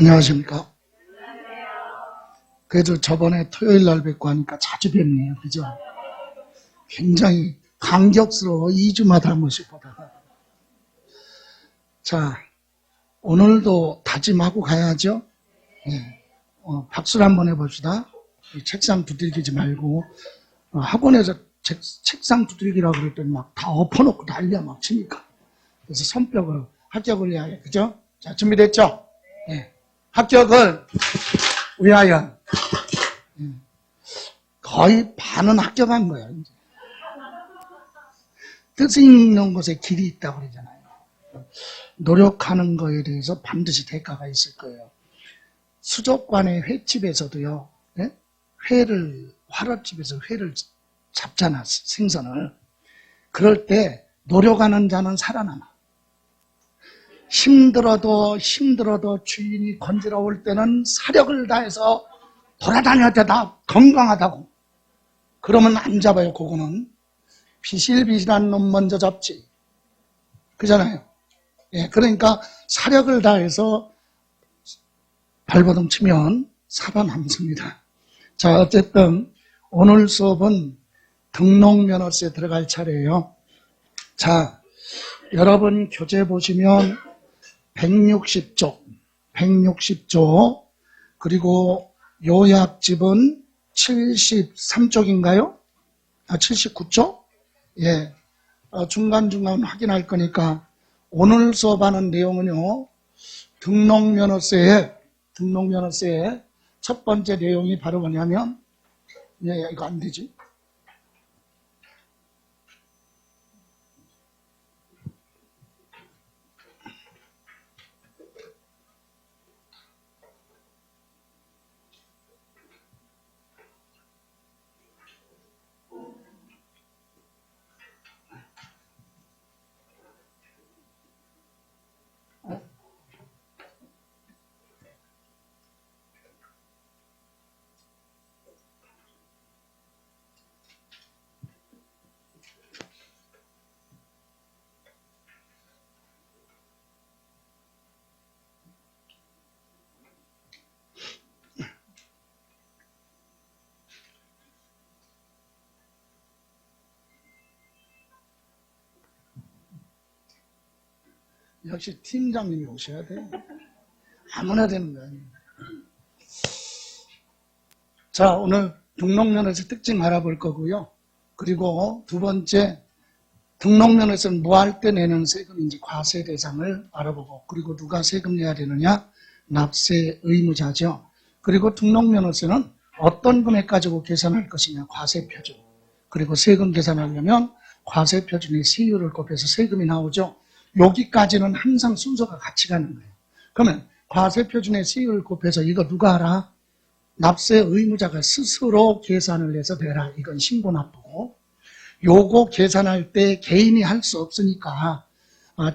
안녕하십니까. 그래도 저번에 토요일 날 뵙고 하니까 자주 뵙네요. 그죠? 굉장히 감격스러워. 2주마다 한 번씩 보다가. 자, 오늘도 다짐하고 가야죠. 네. 박수를 한번 해봅시다. 책상 두들기지 말고. 학원에서 책상 두들기라고 그랬더니 막 다 엎어놓고 난리야 막 치니까. 그래서 손뼉을, 합격을 위하여. 그죠? 자, 준비됐죠? 네. 합격을 위하여. 거의 반은 합격한 거예요. 이제. 뜻이 있는 곳에 길이 있다고 그러잖아요. 노력하는 거에 대해서 반드시 대가가 있을 거예요. 수족관의 횟집에서도요, 네? 화롯집에서 회를 잡잖아, 생선을. 그럴 때 노력하는 자는 살아남아. 힘들어도 주인이 건지러울 때는 사력을 다해서 돌아다녀야 돼. 나 건강하다고. 그러면 안 잡아요. 그거는 비실비실한 놈 먼저 잡지. 그잖아요. 예, 그러니까 사력을 다해서 발버둥 치면 살아남습니다. 자, 어쨌든 오늘 수업은 등록면허세에 들어갈 차례예요. 자, 여러분 교재 보시면 160쪽 그리고 요약집은 73쪽인가요? 79쪽? 예. 중간중간 확인할 거니까 오늘 수업하는 내용은요, 등록면허세의 첫 번째 내용이 바로 뭐냐면, 예, 이거 안 되지? 역시 팀장님이 오셔야 돼. 아무나 되는 거 아니에요. 자, 오늘 등록면허세 특징 알아볼 거고요. 그리고 두 번째, 등록면허세는 뭐 할 때 내는 세금인지 과세 대상을 알아보고, 그리고 누가 세금 내야 되느냐? 납세 의무자죠. 그리고 등록면허세는 어떤 금액 가지고 계산할 것이냐? 과세표준. 그리고 세금 계산하려면 과세표준의 세율을 곱해서 세금이 나오죠. 여기까지는 항상 순서가 같이 가는 거예요. 그러면 과세표준의 세율을 곱해서 이거 누가 알아? 납세 의무자가 스스로 계산을 해서 내라. 이건 신고 납부고. 요거 계산할 때 개인이 할 수 없으니까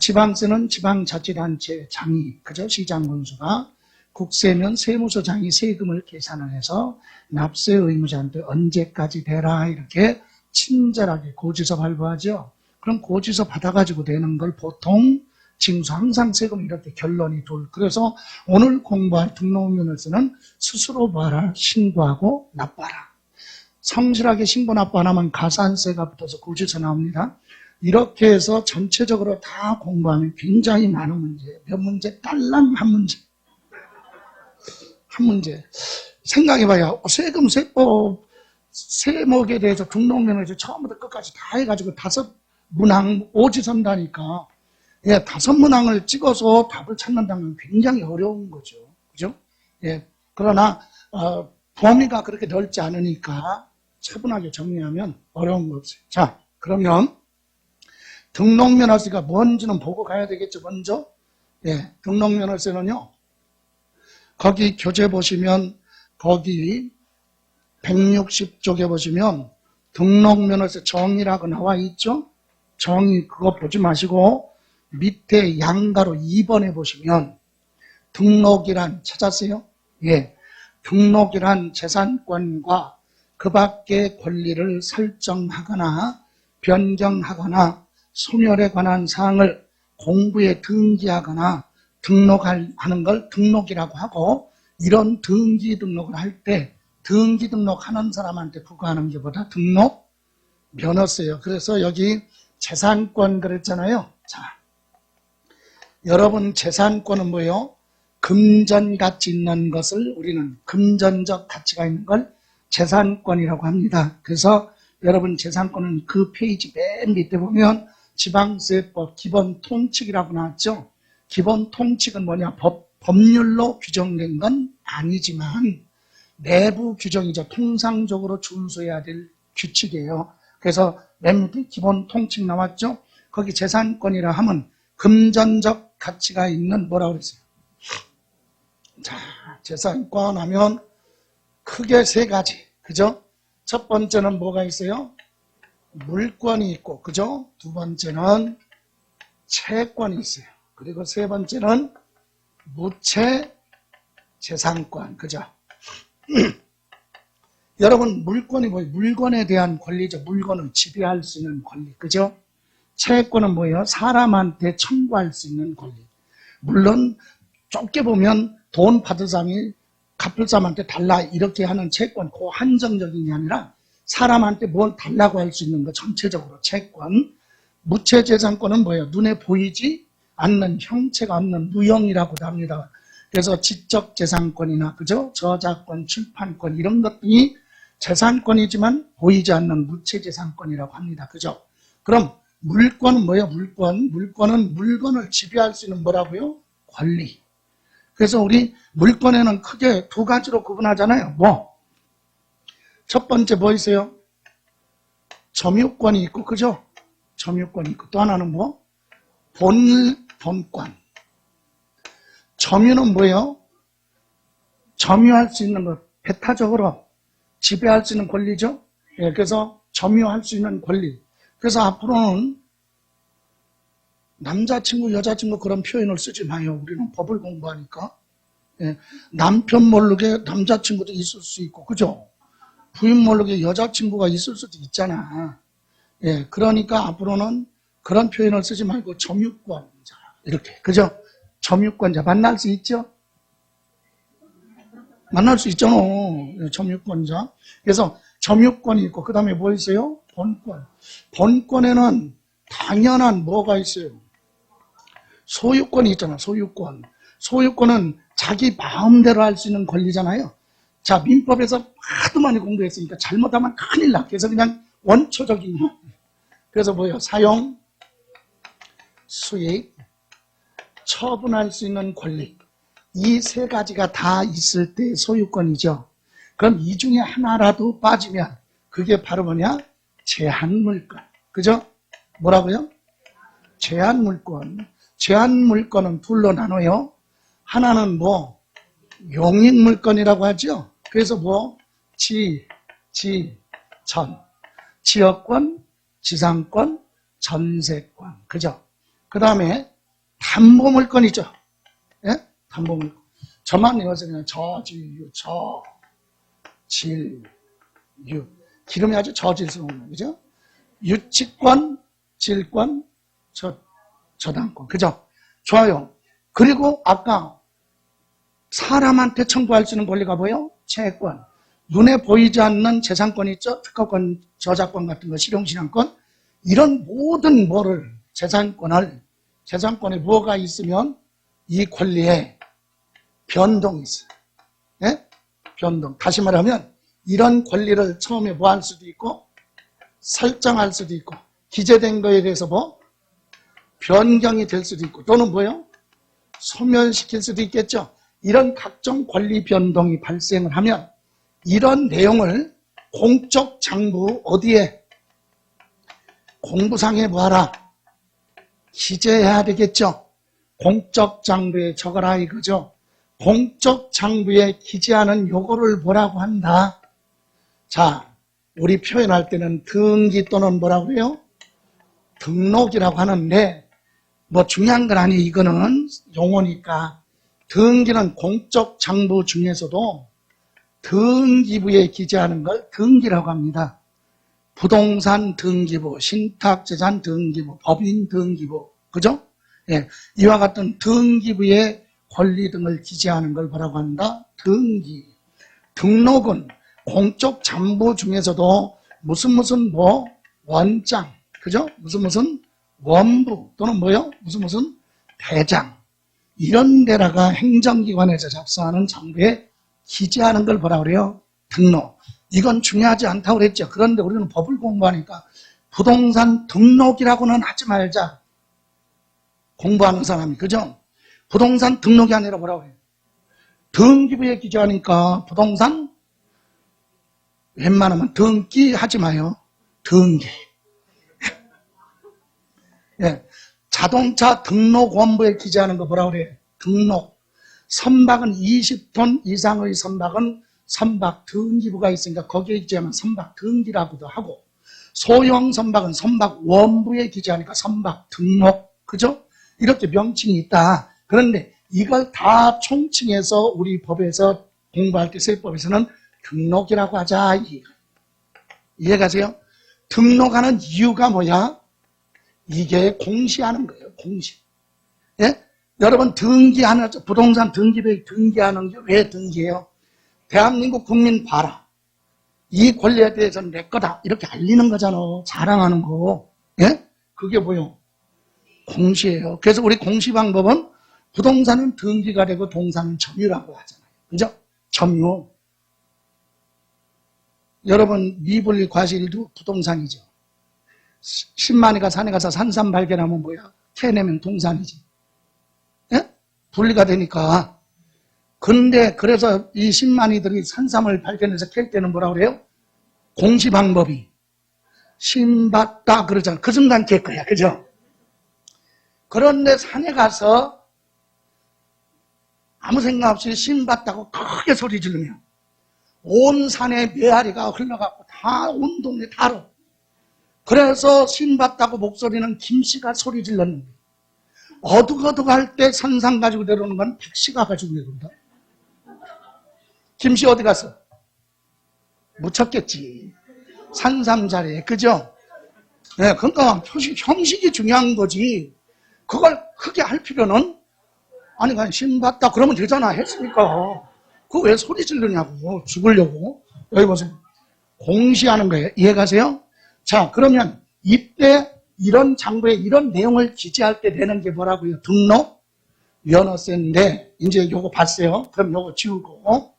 지방세는 지방자치단체 장이, 그죠? 시장 군수가, 국세면 세무서장이 세금을 계산을 해서 납세 의무자한테 언제까지 대라 이렇게 친절하게 고지서 발부하죠. 그럼 고지서 받아가지고 되는 걸 보통 징수, 항상 세금 이렇게 결론이 그래서 오늘 공부할 등록면허세는 스스로 봐라, 신고하고 납부하라. 성실하게 신고 납부 안 하면 가산세가 붙어서 고지서 나옵니다. 이렇게 해서 전체적으로 다 공부하면 굉장히 많은 문제, 몇 문제, 딸랑 한 문제. 생각해봐요. 세금, 세법, 세목에 대해서 등록면허세 처음부터 끝까지 다 해가지고 5문항 오지선다니까. 예, 5문항을 찍어서 답을 찾는다면 굉장히 어려운 거죠. 그죠? 예, 그러나, 범위가 그렇게 넓지 않으니까 차분하게 정리하면 어려운 거 없어요. 자, 그러면 등록면허세가 뭔지는 보고 가야 되겠죠, 먼저. 예, 등록면허세는요, 거기 교재 보시면, 거기 160쪽에 보시면 등록면허세 정의라고 나와 있죠? 정의 그거 보지 마시고 밑에 양가로 2번에 보시면 등록이란, 찾았어요? 예, 등록이란 재산권과 그 밖의 권리를 설정하거나 변경하거나 소멸에 관한 사항을 공부에 등기하거나 등록하는 걸 등록이라고 하고, 이런 등기 등록을 할 때 등기 등록하는 사람한테 부과하는 게 뭐다? 등록 면허세요. 그래서 여기 재산권 그랬잖아요. 자, 여러분 재산권은 뭐예요? 금전가치 있는 것을 우리는 금전적 가치가 있는 걸 재산권이라고 합니다. 그래서 여러분 재산권은 그 페이지 맨 밑에 보면 지방세법 기본 통칙이라고 나왔죠. 기본 통칙은 뭐냐? 법률로 규정된 건 아니지만 내부 규정이죠. 통상적으로 준수해야 될 규칙이에요. 그래서 맨 밑에 기본 통칙 나왔죠. 거기 재산권이라 하면 금전적 가치가 있는 뭐라고 그랬어요? 자, 재산권 하면 크게 세 가지. 그죠? 첫 번째는 뭐가 있어요? 물권이 있고, 그죠? 두 번째는 채권이 있어요. 그리고 세 번째는 무채 재산권. 그죠? 여러분, 물권이 뭐예요? 물건에 대한 권리죠. 물건을 지배할 수 있는 권리. 그죠? 채권은 뭐예요? 사람한테 청구할 수 있는 권리. 물론, 좁게 보면 돈 받을 사람이 갚을 사람한테 달라 이렇게 하는 채권, 그 한정적인 게 아니라 사람한테 뭘 달라고 할 수 있는 거 전체적으로 채권. 무채재산권은 뭐예요? 눈에 보이지 않는 형체가 없는 무형이라고도 합니다. 그래서 지적재산권이나 그죠? 저작권, 출판권 이런 것들이 재산권이지만 보이지 않는 무채재산권이라고 합니다. 그죠? 그럼 물권은 뭐예요? 물권은 물건을 지배할 수 있는 뭐라고요? 권리. 그래서 우리 물권에는 크게 두 가지로 구분하잖아요. 뭐? 첫 번째 뭐 있어요? 점유권이 있고, 그죠? 점유권이 있고, 또 하나는 뭐? 본권. 점유는 뭐예요? 점유할 수 있는 것, 배타적으로 지배할 수 있는 권리죠? 예, 그래서 점유할 수 있는 권리. 그래서 앞으로는 남자친구, 여자친구 그런 표현을 쓰지 마요. 우리는 법을 공부하니까. 예, 남편 모르게 남자친구도 있을 수 있고, 그죠? 부인 모르게 여자친구가 있을 수도 있잖아. 예, 그러니까 앞으로는 그런 표현을 쓰지 말고 점유권자. 이렇게. 그죠? 점유권자. 만날 수 있죠? 만날 수 있잖아. 예, 점유권자. 그래서 점유권이 있고, 그 다음에 뭐 있어요? 본권. 본권에는 당연한 뭐가 있어요? 소유권이 있잖아, 소유권. 소유권은 자기 마음대로 할 수 있는 권리잖아요. 자, 민법에서 하도 많이 공부했으니까 잘못하면 큰일 나. 그래서 그냥 원초적인 거. 그래서 뭐예요? 사용, 수익, 처분할 수 있는 권리. 이 세 가지가 다 있을 때 소유권이죠. 그럼 이 중에 하나라도 빠지면 그게 바로 뭐냐? 제한물권. 그죠? 뭐라고요? 제한물권. 제한물권은 둘로 나눠요. 하나는 뭐 용익물권이라고 하죠. 그래서 뭐 전, 지역권, 지상권, 전세권. 그죠? 그 다음에 담보물권이죠. 예? 담보물권. 저만 외워서 그냥 저지유, 유. 기름이 아주 저질스러운 거, 그죠? 유치권, 질권, 저당권. 그죠? 좋아요. 그리고 아까 사람한테 청구할 수 있는 권리가 뭐예요? 채권. 눈에 보이지 않는 재산권 있죠? 특허권, 저작권 같은 거, 실용신앙권. 이런 모든 재산권에 뭐가 있으면 이 권리에 변동이 있어요. 예? 변동. 다시 말하면 이런 권리를 처음에 뭐 할 수도 있고 설정할 수도 있고 기재된 거에 대해서 뭐 변경이 될 수도 있고 또는 뭐예요? 소멸시킬 수도 있겠죠. 이런 각종 권리 변동이 발생을 하면 이런 내용을 공적 장부 어디에 공부상에 뭐하라? 기재해야 되겠죠. 공적 장부에 적어라 이거죠. 공적 장부에 기재하는 요거를 뭐라고 한다? 자, 우리 표현할 때는 등기 또는 뭐라고 해요? 등록이라고 하는데 뭐 중요한 건 아니. 이거는 용어니까. 등기는 공적 장부 중에서도 등기부에 기재하는 걸 등기라고 합니다. 부동산 등기부, 신탁재산 등기부, 법인 등기부, 그죠? 예, 이와 같은 등기부의 권리 등을 기재하는 걸 뭐라고 한다? 등기. 등록은 공적 장부 중에서도 무슨 뭐 원장, 그죠? 무슨 원부 또는 뭐요? 무슨 대장 이런 데다가 행정기관에서 작성하는 장부에 기재하는 걸 뭐라 그래요? 등록. 이건 중요하지 않다고 그랬죠. 그런데 우리는 법을 공부하니까 부동산 등록이라고는 하지 말자. 공부하는 사람이, 그죠? 부동산 등록이 아니라 뭐라고 해요? 등기부에 기재하니까 부동산 웬만하면 등기 하지 마요. 등기. 예. 자동차 등록원부에 기재하는 거 뭐라고 그래요? 등록. 선박은 20톤 이상의 선박은 선박 등기부가 있으니까 거기에 기재하면 선박 등기라고도 하고, 소형 선박은 선박 원부에 기재하니까 선박 등록. 그죠? 이렇게 명칭이 있다. 그런데 이걸 다 총칭해서 우리 법에서 공부할 때 세법에서는 등록이라고 하자. 이해가세요? 등록하는 이유가 뭐야? 이게 공시하는 거예요. 공시. 예? 여러분 등기하는, 부동산 등기부에 등기하는 게 왜 등기해요? 대한민국 국민 봐라. 이 권리에 대해서는 내 거다. 이렇게 알리는 거잖아. 자랑하는 거. 예? 그게 뭐요? 공시예요. 그래서 우리 공시 방법은 부동산은 등기가 되고 동산은 점유라고 하잖아요. 그죠? 점유. 여러분 미분리 과실도 부동산이죠. 신만이가 산에 가서 산삼 발견하면 뭐야? 캐내면 동산이지. 예? 분리가 되니까. 근데 그래서 이 신만이들이 산삼을 발견해서 캘 때는 뭐라 그래요? 공시 방법이 신봤다 그러잖아. 그 순간 캘 거야. 그죠? 그런데 산에 가서 아무 생각 없이 신봤다고 크게 소리 지르면 온 산에 메아리가 흘러가고 다 온 동네 다 알아. 그래서 신봤다고 목소리는 김씨가 소리 질렀는데 어둑어둑 할 때 산삼 가지고 내려오는 건 박씨가 가지고 내려온다. 김씨 어디 갔어? 묻혔겠지. 산삼 자리에. 그죠? 네, 그러니까 형식이 중요한 거지. 그걸 크게 할 필요는, 아니, 그냥 신봤다 그러면 되잖아. 했으니까. 그거 왜 소리 지르냐고. 죽으려고. 여기 보세요. 공시하는 거예요. 이해가세요? 자, 그러면 이때 이런 장부에 이런 내용을 기재할 때 되는 게 뭐라고요? 등록 면허세인데, 이제 요거 봤어요. 그럼 요거 지우고.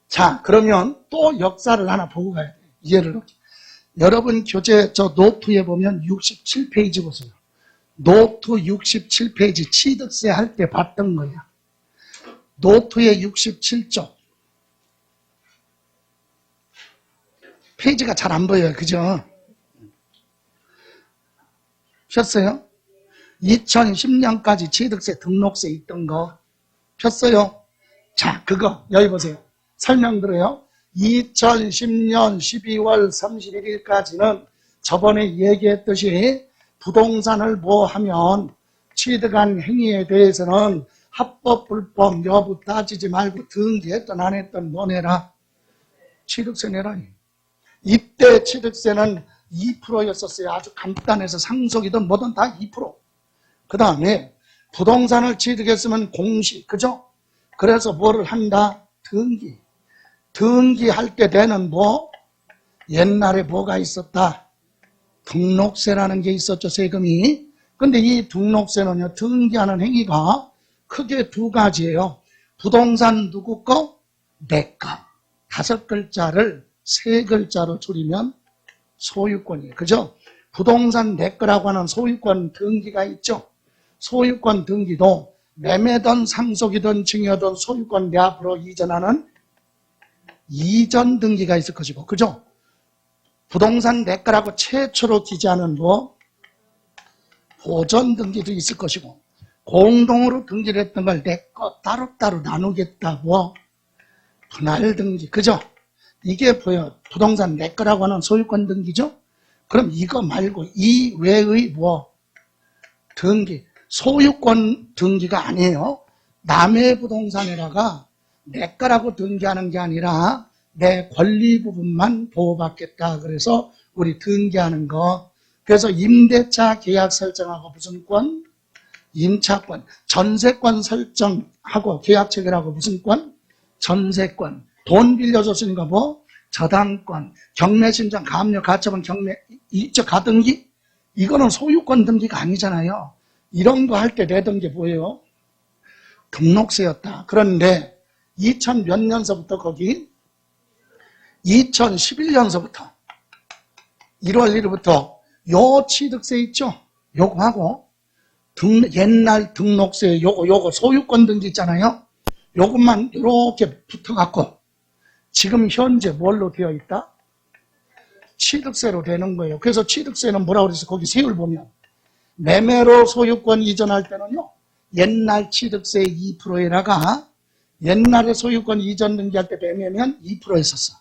자, 그러면 또 역사를 하나 보고 가야 돼요. 이해를. 여러분 교재 저 노트에 보면 67페이지 보세요. 노트 67페이지 취득세 할 때 봤던 거야. 노트의 67쪽. 페이지가 잘 안 보여요. 그죠? 폈어요? 2010년까지 취득세 등록세 있던 거 폈어요? 자, 그거 여기 보세요. 설명 들어요. 2010년 12월 31일까지는 저번에 얘기했듯이 부동산을 뭐 하면 취득한 행위에 대해서는 합법, 불법, 여부 따지지 말고 등기했던 안 했던 뭐 내라? 취득세 내라. 이때 취득세는 2%였었어요. 아주 간단해서 상속이든 뭐든 다 2%. 그 다음에 부동산을 취득했으면 공시, 그죠? 그래서 뭐를 한다? 등기. 등기할 때 되는 뭐? 옛날에 뭐가 있었다? 등록세라는 게 있었죠, 세금이. 근데 이 등록세는요, 등기하는 행위가 크게 두 가지예요. 부동산 누구 거? 내 거. 5글자를 3글자로 줄이면 소유권이에요. 그죠? 부동산 내 거라고 하는 소유권 등기가 있죠. 소유권 등기도 매매든 상속이든 증여든 소유권 내 앞으로 이전하는 이전 등기가 있을 것이고, 그죠? 부동산 내 거라고 최초로 기재하는 뭐 보전 등기도 있을 것이고, 공동으로 등기를 했던 걸 내 거 따로따로 나누겠다 뭐 분할 등기, 그죠? 이게 보여. 부동산 내 거라고 하는 소유권 등기죠? 그럼 이거 말고 이 외의 뭐 등기, 소유권 등기가 아니에요. 남의 부동산에다가 내 거라고 등기하는 게 아니라 내 권리 부분만 보호받겠다. 그래서 우리 등기하는 거. 그래서 임대차 계약 설정하고 무슨 권? 임차권, 전세권 설정하고 계약 체결하고 무슨 권? 전세권. 돈 빌려줬으니까 뭐? 저당권, 경매 신청, 가압류, 가처분, 경매, 이적 가등기? 이거는 소유권 등기가 아니잖아요. 이런 거 할 때 내던 게 뭐예요? 등록세였다. 그런데 2000 몇 년서부터 거기 2011년서부터 1월 1일부터 요 취득세 있죠? 요거 하고 옛날 등록세 요거 소유권 등기 있잖아요. 요것만 이렇게 붙어갖고 지금 현재 뭘로 되어 있다? 취득세로 되는 거예요. 그래서 취득세는 뭐라고 그래서 거기 세율 보면 매매로 소유권 이전할 때는요. 옛날 취득세 2%에다가 옛날에 소유권 이전 등기할 때 매매면 2%였었어.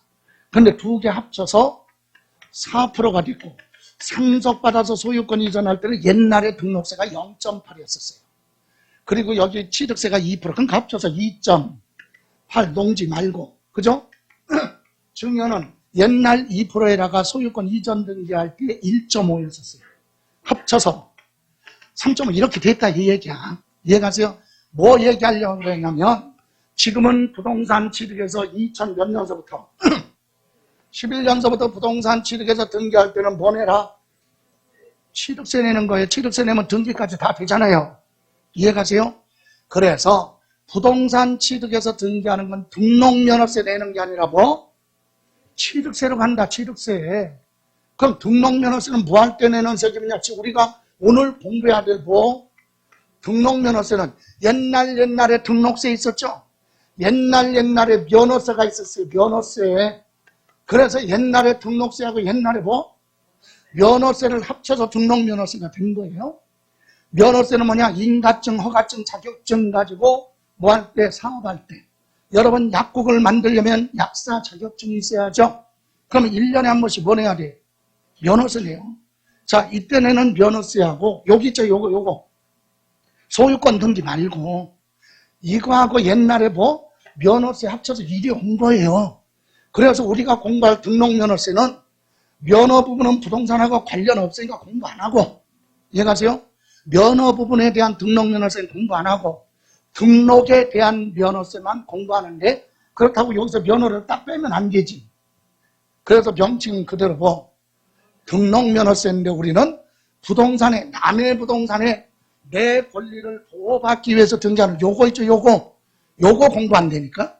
근데 두 개 합쳐서 4%가 됐고 상속받아서 소유권 이전할 때는 옛날에 등록세가 0.8이었었어요. 그리고 여기 취득세가 2%. 그러니까 합쳐서 2.8 농지 말고. 그죠? 증여는 옛날 2%에다가 소유권 이전 등기할 때 1.5였었어요. 합쳐서 3.5 이렇게 됐다 이 얘기야. 이해가세요? 뭐 얘기하려고 그러냐면 지금은 부동산 취득에서 2000 몇 년서부터 11년서부터 부동산 취득에서 등기할 때는 뭐 내라? 취득세 내는 거예요. 취득세 내면 등기까지 다 되잖아요. 이해가세요? 그래서 부동산 취득에서 등기하는 건 등록면허세 내는 게 아니라 뭐? 취득세로 간다. 취득세. 그럼 등록면허세는 뭐 할 때 내는 세금이냐? 우리가 오늘 공부해야 될 뭐? 등록면허세는 옛날에 등록세 있었죠? 옛날에 면허세가 있었어요. 면허세. 그래서 옛날에 등록세하고 옛날에 뭐? 면허세를 합쳐서 등록면허세가 된 거예요. 면허세는 뭐냐? 인가증, 허가증, 자격증 가지고 뭐 할 때? 사업할 때. 여러분 약국을 만들려면 약사 자격증이 있어야죠. 그러면 1년에 한 번씩 뭐 내야 돼? 면허세 내요. 자, 이때 내는 면허세하고 여기 있죠. 요거. 소유권 등기 말고 이거하고 옛날에 뭐? 면허세 합쳐서 일이 온 거예요. 그래서 우리가 공부할 등록면허세는 면허 부분은 부동산하고 관련 없으니까 공부 안 하고 이해가세요? 면허 부분에 대한 등록면허세는 공부 안 하고 등록에 대한 면허세만 공부하는데 그렇다고 여기서 면허를 딱 빼면 안 되지. 그래서 명칭은 그대로 뭐 등록면허세인데 우리는 부동산에 남의 부동산에 내 권리를 보호받기 위해서 등기하는 요거 있죠. 요거 공부 안 되니까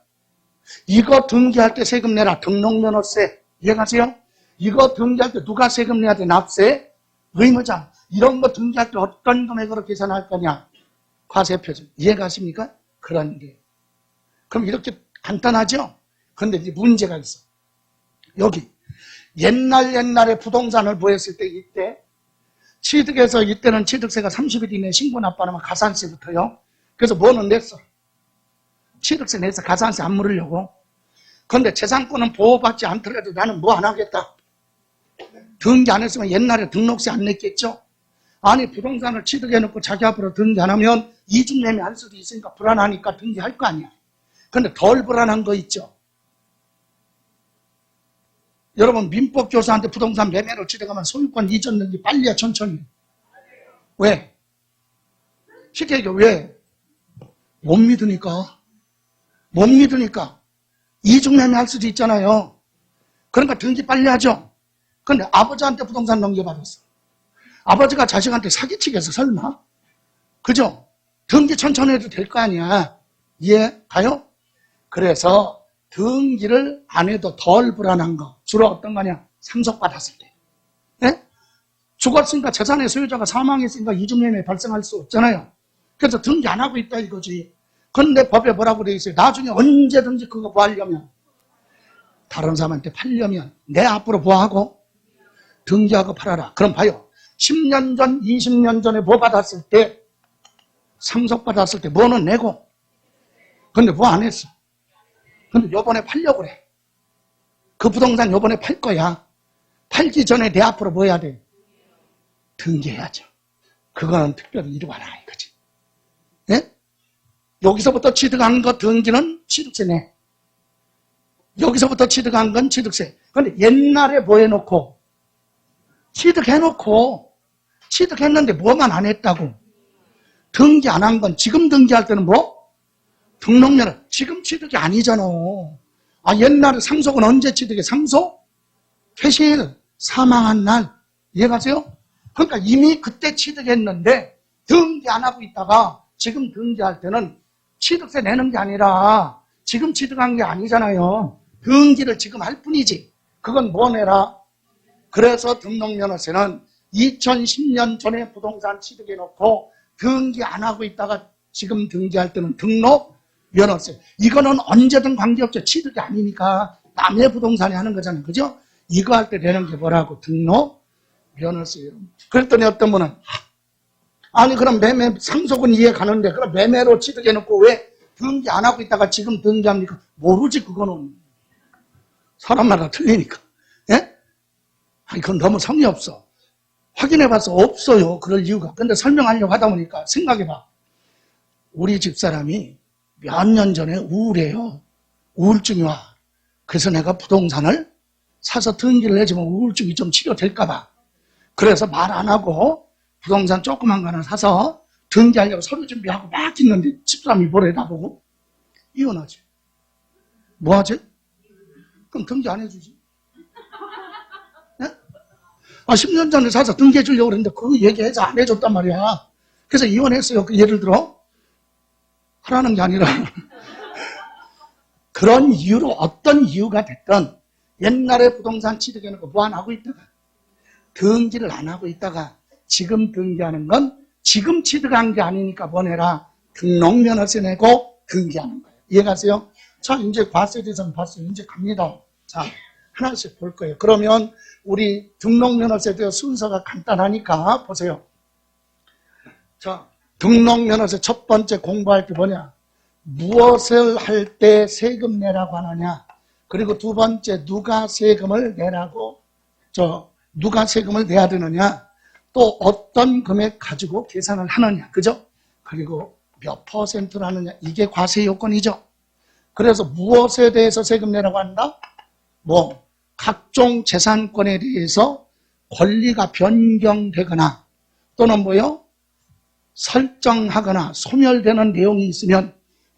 이거 등기할 때 세금 내라. 등록면허세. 이해가세요? 이거 등기할 때 누가 세금 내야 돼? 납세? 의무자. 이런 거 등기할 때 어떤 금액으로 계산할 거냐? 과세표준. 이해가십니까? 그런 게. 그럼 이렇게 간단하죠? 그런데 이제 문제가 있어. 여기 옛날에 부동산을 보였을 때 이때 취득해서 이때는 취득세가 30일 이내에 신고 납부하면 가산세부터요. 그래서 뭐는 냈어? 취득세 내서 가산세 안 물으려고. 그런데 재산권은 보호받지 않더라도 나는 뭐 안 하겠다. 등기 안 했으면 옛날에 등록세 안 냈겠죠? 아니 부동산을 취득해놓고 자기 앞으로 등기 안 하면 이중매매 할 수도 있으니까 불안하니까 등기할 거 아니야. 그런데 덜 불안한 거 있죠? 여러분 민법교사한테 부동산 매매로 취득하면 소유권 이전 등기 빨리야 천천히? 왜? 쉽게 얘기해. 왜? 못 믿으니까. 이중매매 할 수도 있잖아요. 그러니까 등기 빨리 하죠. 그런데 아버지한테 부동산 넘겨받았어. 아버지가 자식한테 사기치겠어 설마? 그죠? 등기 천천히 해도 될 거 아니야. 이해 가요? 그래서 등기를 안 해도 덜 불안한 거 주로 어떤 거냐? 상속받았을 때. 네? 죽었으니까 재산의 소유자가 사망했으니까 이중매매 발생할 수 없잖아요. 그래서 등기 안 하고 있다 이거지. 그런데 법에 뭐라고 되어 있어요? 나중에 언제든지 그거 뭐 하려면 다른 사람한테 팔려면 내 앞으로 뭐 하고? 등기하고 팔아라. 그럼 봐요. 10년 전, 20년 전에 뭐 받았을 때 상속받았을 때 뭐는 내고 근데 뭐 안 했어. 근데 요번에 팔려고 그래. 그 부동산 요번에 팔 거야. 팔기 전에 내 앞으로 뭐 해야 돼? 등기해야죠. 그거는 특별히 이루어라 이거지. 예? 여기서부터 취득한 거 등기는 취득세 내. 여기서부터 취득한 건 취득세. 그런데 옛날에 뭐 해놓고 취득했는데 뭐만 안 했다고? 등기 안 한 건 지금 등기할 때는 뭐? 등록면허. 지금 취득이 아니잖아. 아, 옛날에 상속은 언제 취득해? 상속? 퇴실, 사망한 날. 이해가세요? 그러니까 이미 그때 취득했는데 등기 안 하고 있다가 지금 등기할 때는 취득세 내는 게 아니라 지금 취득한 게 아니잖아요. 등기를 지금 할 뿐이지. 그건 뭐 내라? 그래서 등록면허세는 2010년 전에 부동산 취득해놓고 등기 안 하고 있다가 지금 등기할 때는 등록면허세. 이거는 언제든 관계없죠. 취득이 아니니까 남의 부동산이 하는 거잖아요. 그죠? 이거 할 때 되는 게 뭐라고? 등록면허세예요. 그랬더니 어떤 분은 아니 그럼 매매 상속은 이해 가는데 그럼 매매로 취득해놓고 왜 등기 안 하고 있다가 지금 등기합니까? 모르지 그거는. 사람마다 틀리니까. 예? 아니 그건 너무 성의 없어. 확인해봐서 없어요. 그럴 이유가. 근데 설명하려고 하다 보니까 생각해봐. 우리 집사람이 몇 년 전에 우울해요. 우울증이 와. 그래서 내가 부동산을 사서 등기를 내지만 우울증이 좀 치료될까봐. 그래서 말 안 하고 부동산 조그만 거 하나 사서 등기하려고 서류 준비하고 막 있는데 집사람이 뭐래 나보고 이혼하지. 뭐 하지? 그럼 등기 안 해주지. 네? 아, 10년 전에 사서 등기해 주려고 그랬는데 그 얘기해서 안 해줬단 말이야. 그래서 이혼했어요. 그 예를 들어 하라는 게 아니라 그런 이유로 어떤 이유가 됐든 옛날에 부동산 취득해놓고 뭐 안 하고 있다가 등기를 안 하고 있다가 지금 등기하는 건 지금 취득한 게 아니니까 뭐내라 등록면허세 내고 등기하는 거예요. 이해가세요? 자, 이제 과세 대상 봤어요. 이제 갑니다. 자, 하나씩 볼 거예요. 그러면 우리 등록면허세에 대한 순서가 간단하니까 보세요. 자, 등록면허세 첫 번째 공부할 게 뭐냐? 무엇을 할 때 세금 내라고 하느냐? 그리고 두 번째 누가 세금을 내라고 누가 세금을 내야 되느냐? 또 어떤 금액 가지고 계산을 하느냐? 그죠? 그리고 몇 퍼센트를 하느냐? 이게 과세 요건이죠. 그래서 무엇에 대해서 세금 내라고 한다? 뭐 각종 재산권에 대해서 권리가 변경되거나 또는 뭐요? 설정하거나 소멸되는 내용이 있으면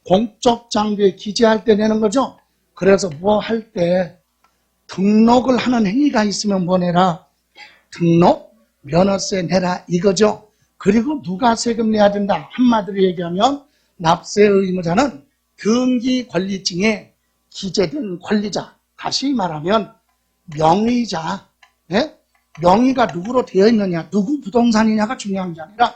공적 장부에 기재할 때 내는 거죠. 그래서 뭐 할 때 등록을 하는 행위가 있으면 뭐 내라? 등록 면허세 내라 이거죠. 그리고 누가 세금 내야 된다? 한마디로 얘기하면 납세 의무자는 등기 권리증에 기재된 권리자, 다시 말하면 명의자, 예? 명의가 누구로 되어 있느냐, 누구 부동산이냐가 중요한 게 아니라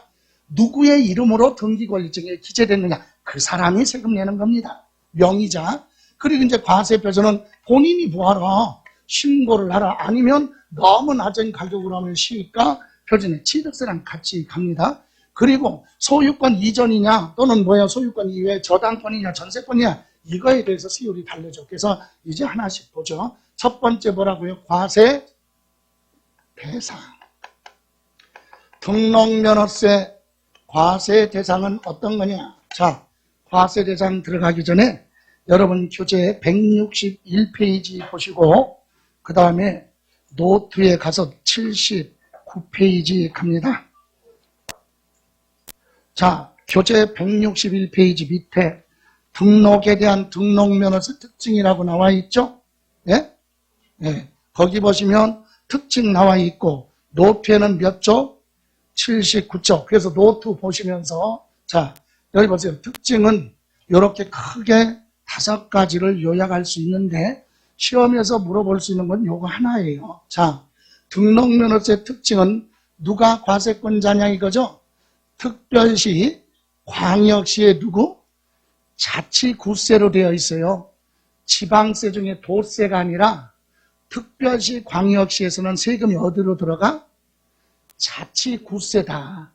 누구의 이름으로 등기 권리증에 기재됐느냐, 그 사람이 세금 내는 겁니다. 명의자. 그리고 이제 과세표준은 본인이 뭐하라? 신고를 하라. 아니면 너무 낮은 가격으로 하면 시가 표준에 취득세랑 같이 갑니다. 그리고 소유권 이전이냐 또는 뭐야 소유권 이외에 저당권이냐 전세권이냐 이거에 대해서 세율이 달라져. 그래서 이제 하나씩 보죠. 첫 번째 뭐라고요? 과세 대상. 등록면허세 과세 대상은 어떤 거냐? 자, 과세 대상 들어가기 전에 여러분 교재 161페이지 보시고 그 다음에 노트에 가서 79페이지 갑니다. 자, 교재 161페이지 밑에 등록에 대한 등록면허세 특징이라고 나와 있죠? 예? 예. 거기 보시면 특징 나와 있고 노트에는 몇 조? 79조. 그래서 노트 보시면서 자, 여기 보세요. 특징은 이렇게 크게 5가지를 요약할 수 있는데 시험에서 물어볼 수 있는 건 요거 하나예요. 자, 등록면허세 특징은 누가 과세권자냐 이거죠? 특별시, 광역시에 누구? 자치구세로 되어 있어요. 지방세 중에 도세가 아니라 특별시, 광역시에서는 세금이 어디로 들어가? 자치구세다.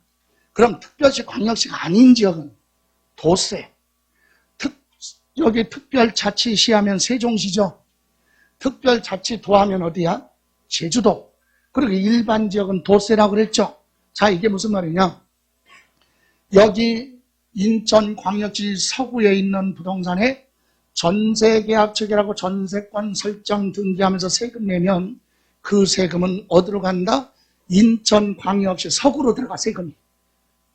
그럼 특별시, 광역시가 아닌 지역은 도세. 여기 특별자치시 하면 세종시죠. 특별자치도 하면 어디야? 제주도. 그리고 일반 지역은 도세라고 그랬죠. 자, 이게 무슨 말이냐? 여기 인천광역시 서구에 있는 부동산에 전세계약처계라고 전세권 설정 등기하면서 세금 내면 그 세금은 어디로 간다? 인천광역시 서구로 들어가 세금이.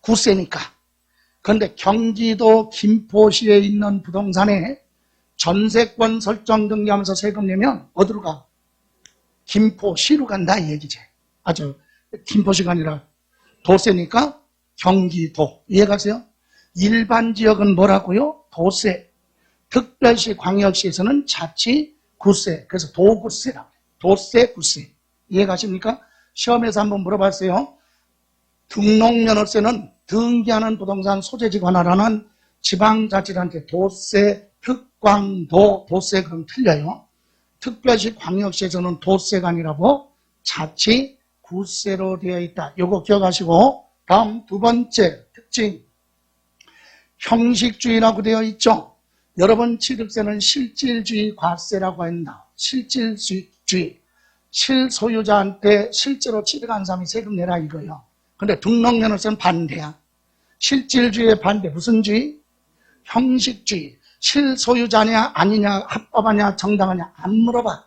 구세니까. 그런데 경기도 김포시에 있는 부동산에 전세권 설정 등기하면서 세금 내면 어디로 가? 김포시로 간다 이 얘기지. 아주 김포시가 아니라 도세니까 경기도. 이해가세요? 일반 지역은 뭐라고요? 도세. 특별시, 광역시에서는 자치, 구세. 그래서 도구세라고 해요. 도세, 구세. 이해가십니까? 시험에서 한번 물어봤어요. 등록면허세는 등기하는 부동산 소재지 관할하는 지방자치단체 도세, 특광도, 도세 그럼 틀려요. 특별시, 광역시에서는 도세가 아니라고 자치, 구세로 되어 있다. 요거 기억하시고 다음 두 번째 특징. 형식주의라고 되어 있죠. 여러분 취득세는 실질주의 과세라고 한다. 실질주의. 실소유자한테 실제로 취득한 사람이 세금 내라 이거예요. 근데 등록면허세는 반대야. 실질주의의 반대. 무슨 주의? 형식주의. 실소유자냐 아니냐 합법하냐 정당하냐 안 물어봐.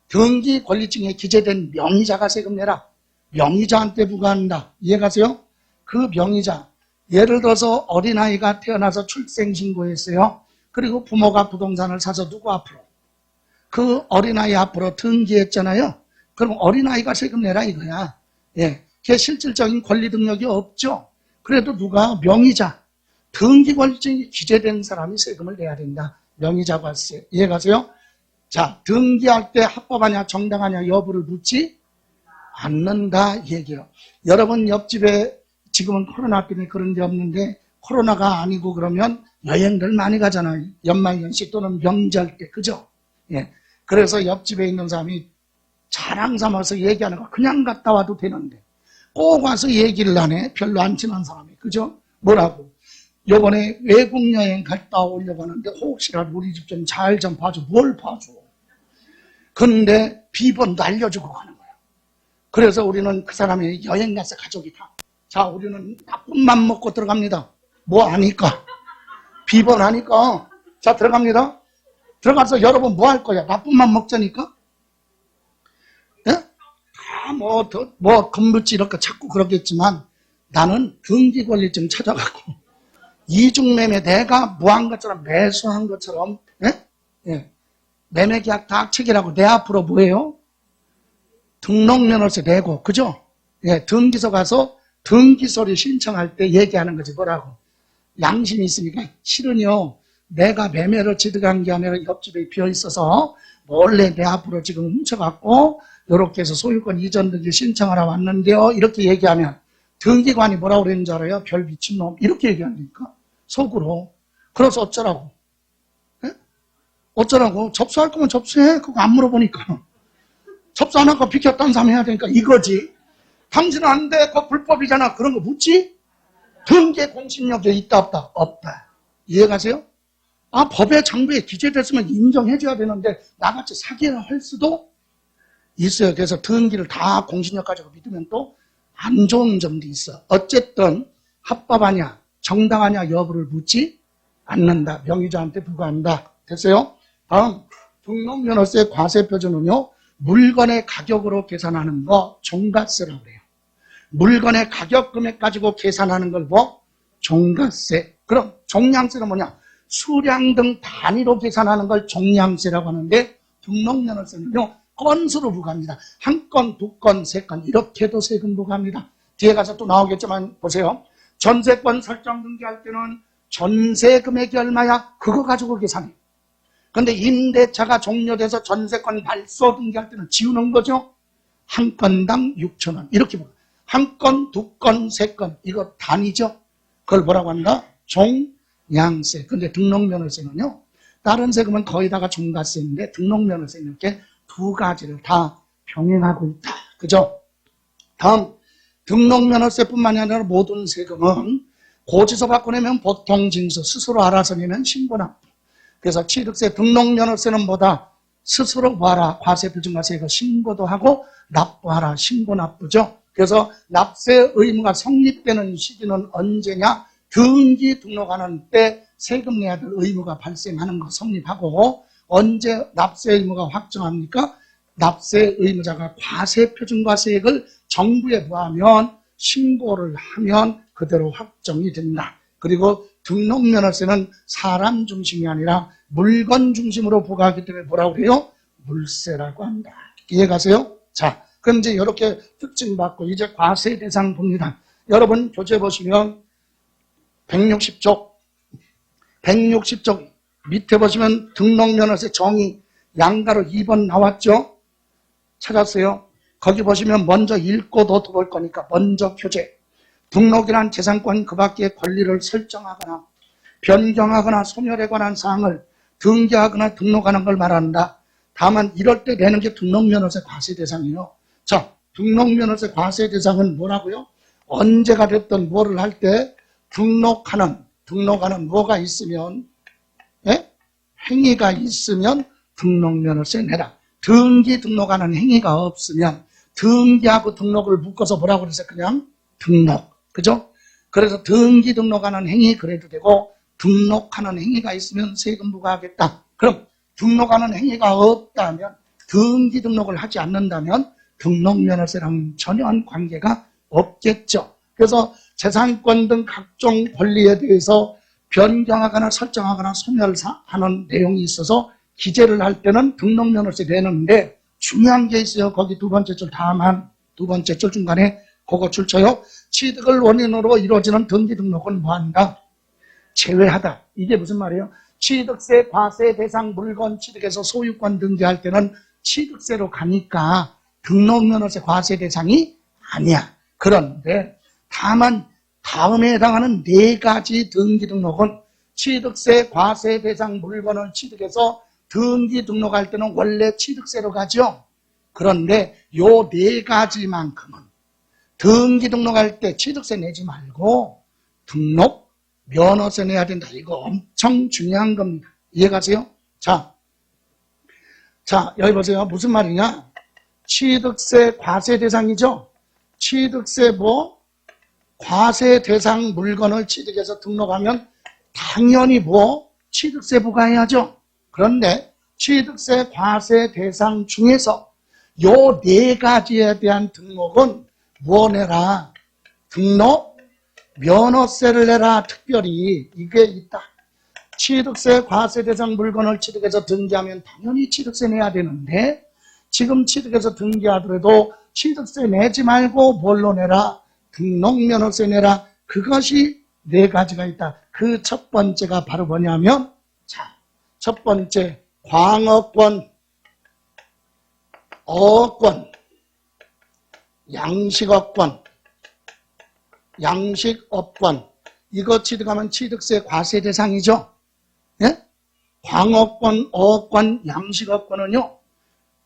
등기 권리증에 기재된 명의자가 세금 내라. 명의자한테 부과한다. 이해가세요? 그 명의자. 예를 들어서 어린아이가 태어나서 출생신고했어요. 그리고 부모가 부동산을 사서 누구 앞으로? 그 어린아이 앞으로 등기했잖아요. 그럼 어린아이가 세금 내라 이거야. 예. 그게 실질적인 권리 능력이 없죠. 그래도 누가? 명의자. 등기 권리증이 기재된 사람이 세금을 내야 된다. 명의자 과세. 이해가세요? 자, 등기할 때 합법하냐 정당하냐 여부를 묻지 않는다 이 얘기예요. 여러분 옆집에 지금은 코로나 때문에 그런 게 없는데 코로나가 아니고 그러면 여행들 많이 가잖아요. 연말연시 또는 명절 때. 그죠? 예. 그래서 옆집에 있는 사람이 자랑 삼아서 얘기하는 거 그냥 갔다 와도 되는데 꼭 와서 얘기를 안 해. 별로 안 친한 사람이. 그죠? 뭐라고? 요번에 외국 여행 갔다 오려고 하는데 혹시라도 우리 집 좀 잘 좀 봐줘. 뭘 봐줘? 그런데 비번도 알려주고 가는 거예요. 그래서 우리는 그 사람이 여행 가서 가족이 다. 자, 우리는 나쁜 맘 먹고 들어갑니다. 뭐 아니까? 비번 아니까. 자, 들어갑니다. 들어가서 여러분 뭐 할 거야? 나쁜 맘 먹자니까? 예? 다 건물지 이렇게 찾고 그러겠지만 나는 등기 권리증 찾아가고 이중매매 내가 뭐 한 것처럼 매수한 것처럼 예? 예. 매매계약 다 체결하고 내 앞으로 뭐예요? 등록면허세 내고 그죠? 예, 등기소 가서 등기소리 신청할 때 얘기하는 거지 뭐라고? 양심이 있으니까 실은요 내가 매매를 취득한 게 아니라 옆집에 비어있어서 몰래 내 앞으로 지금 훔쳐갖고 이렇게 해서 소유권 이전 등기 신청하러 왔는데요 이렇게 얘기하면 등기관이 뭐라고 그러는 줄 알아요? 별 미친놈 이렇게 얘기하니까 속으로. 그래서 어쩌라고? 예? 어쩌라고? 접수할 거면 접수해. 그거 안 물어보니까. 접수 안 하고 비켰다는 사람 해야 되니까 이거지. 당신은 안 돼. 그거 불법이잖아. 그런 거 묻지? 등기 공신력이 있다 없다? 없다. 이해가세요? 아, 법에 정부에 기재됐으면 인정해줘야 되는데 나같이 사기를 할 수도 있어요. 그래서 등기를 다 공신력 가지고 믿으면 또 안 좋은 점도 있어. 어쨌든 합법하냐 정당하냐 여부를 묻지 않는다. 명의자한테 부과한다. 됐어요? 다음 등록면허세 과세표준은요. 물건의 가격으로 계산하는 거 종가세라고 해요. 물건의 가격 금액 가지고 계산하는 걸 뭐? 종가세. 그럼 종량세는 뭐냐? 수량 등 단위로 계산하는 걸 종량세라고 하는데 등록면허세는요. 건수로 부과합니다. 한 건, 두 건, 세 건 이렇게도 세금 부과합니다. 뒤에 가서 또 나오겠지만 보세요. 전세권 설정 등기할 때는 전세 금액이 얼마야? 그거 가지고 계산해요. 근데 임대차가 종료돼서 전세권 발소 등기할 때는 지우는 거죠. 한 건당 6,000원 이렇게 보고 한 건, 두 건, 세 건 이거 단위죠. 그걸 뭐라고 한다? 종량세. 근데 등록면허세는요. 다른 세금은 거의 다가 종가세인데 등록면허세는 이렇게 두 가지를 다 병행하고 있다. 그죠? 다음 등록면허세뿐만이 아니라 모든 세금은 고지서 받고 내면 보통 징수 스스로 알아서 내면 신고납부. 그래서 취득세 등록면허세는 뭐다? 스스로 봐라. 과세표준과세 이거 신고도 하고 납부하라. 신고납부죠. 그래서 납세 의무가 성립되는 시기는 언제냐? 등기 등록하는 때 세금 내야 될 의무가 발생하는 거 성립하고 언제 납세 의무가 확정합니까? 납세 의무자가 과세표준과세액을 정부에 부하면 신고를 하면 그대로 확정이 된다. 그리고 등록면허세는 사람 중심이 아니라 물건 중심으로 부과하기 때문에 뭐라고 그래요? 물세라고 한다. 이해가세요? 자, 그럼 이제 이렇게 특징 받고 이제 과세 대상 봅니다. 여러분 교재 보시면 160쪽 밑에 보시면 등록면허세 정의 양가로 2번 나왔죠? 찾았어요? 거기 보시면 먼저 읽고 노트볼 거니까 먼저 교재. 등록이란 재산권 그 밖의 권리를 설정하거나 변경하거나 소멸에 관한 사항을 등기하거나 등록하는 걸 말한다. 다만 이럴 때 내는 게 등록면허세 과세 대상이에요. 자, 등록면허세 과세 대상은 뭐라고요? 언제가 됐든 뭐를 할 때 등록하는 뭐가 있으면, 예? 행위가 있으면 등록면허세 내라. 등기 등록하는 행위가 없으면 등기하고 등록을 묶어서 뭐라고 그랬어요? 그냥 등록. 그죠? 그래서 등기 등록하는 행위 그래도 되고 등록하는 행위가 있으면 세금 부과하겠다. 그럼 등록하는 행위가 없다면 등기 등록을 하지 않는다면 등록면허세랑 전혀 관계가 없겠죠. 그래서 재산권 등 각종 권리에 대해서 변경하거나 설정하거나 소멸하는 내용이 있어서 기재를 할 때는 등록면허세 내는데 중요한 게 있어요. 거기 두 번째 줄 다만 두 번째 줄 중간에 그거 줄 쳐요. 취득을 원인으로 이루어지는 등기 등록은 뭐한다? 제외하다. 이게 무슨 말이에요? 취득세 과세 대상 물건 취득해서 소유권 등기할 때는 취득세로 가니까 등록면허세 과세 대상이 아니야. 그런데 다만 다음에 해당하는 4가지 등기 등록은 취득세 과세 대상 물건을 취득해서 등기 등록할 때는 원래 취득세로 가죠. 그런데 요 4가지만큼은 등기 등록할 때 취득세 내지 말고 등록 면허세 내야 된다. 이거 엄청 중요한 겁니다. 이해가세요? 자, 여기 보세요. 무슨 말이냐? 취득세 과세 대상이죠? 취득세 과세 대상 물건을 취득해서 등록하면 당연히 취득세 부과해야죠. 그런데 취득세 과세 대상 중에서 요 4가지에 대한 등록은 뭐 내라? 등록 면허세를 내라. 특별히 이게 있다. 취득세 과세 대상 물건을 취득해서 등기하면 당연히 취득세 내야 되는데 지금 취득해서 등기하더라도 취득세 내지 말고 뭘로 내라? 등록면허세 내라. 그것이 4가지가 있다. 그 첫 번째가 바로 뭐냐면 첫 번째 광어권, 어권, 양식업권, 양식업권 이거 취득하면 취득세 과세 대상이죠. 예? 광어권, 어권, 양식업권은요.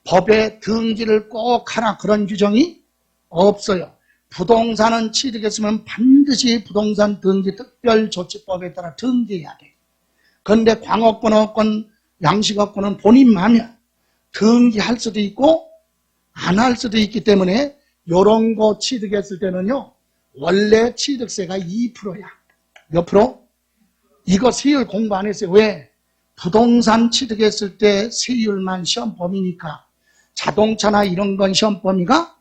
법에 등기를 꼭 하라 그런 규정이 없어요. 부동산은 취득했으면 반드시 부동산 등기 특별조치법에 따라 등기해야 돼. 그런데 광어권, 어권, 양식업권은 본인 마음이야. 등기할 수도 있고 안 할 수도 있기 때문에 이런 거 취득했을 때는요. 원래 취득세가 2%야. 몇 프로? 이거 세율 공부 안 했어요. 왜? 부동산 취득했을 때 세율만 시험 범위니까 자동차나 이런 건 시험 범위가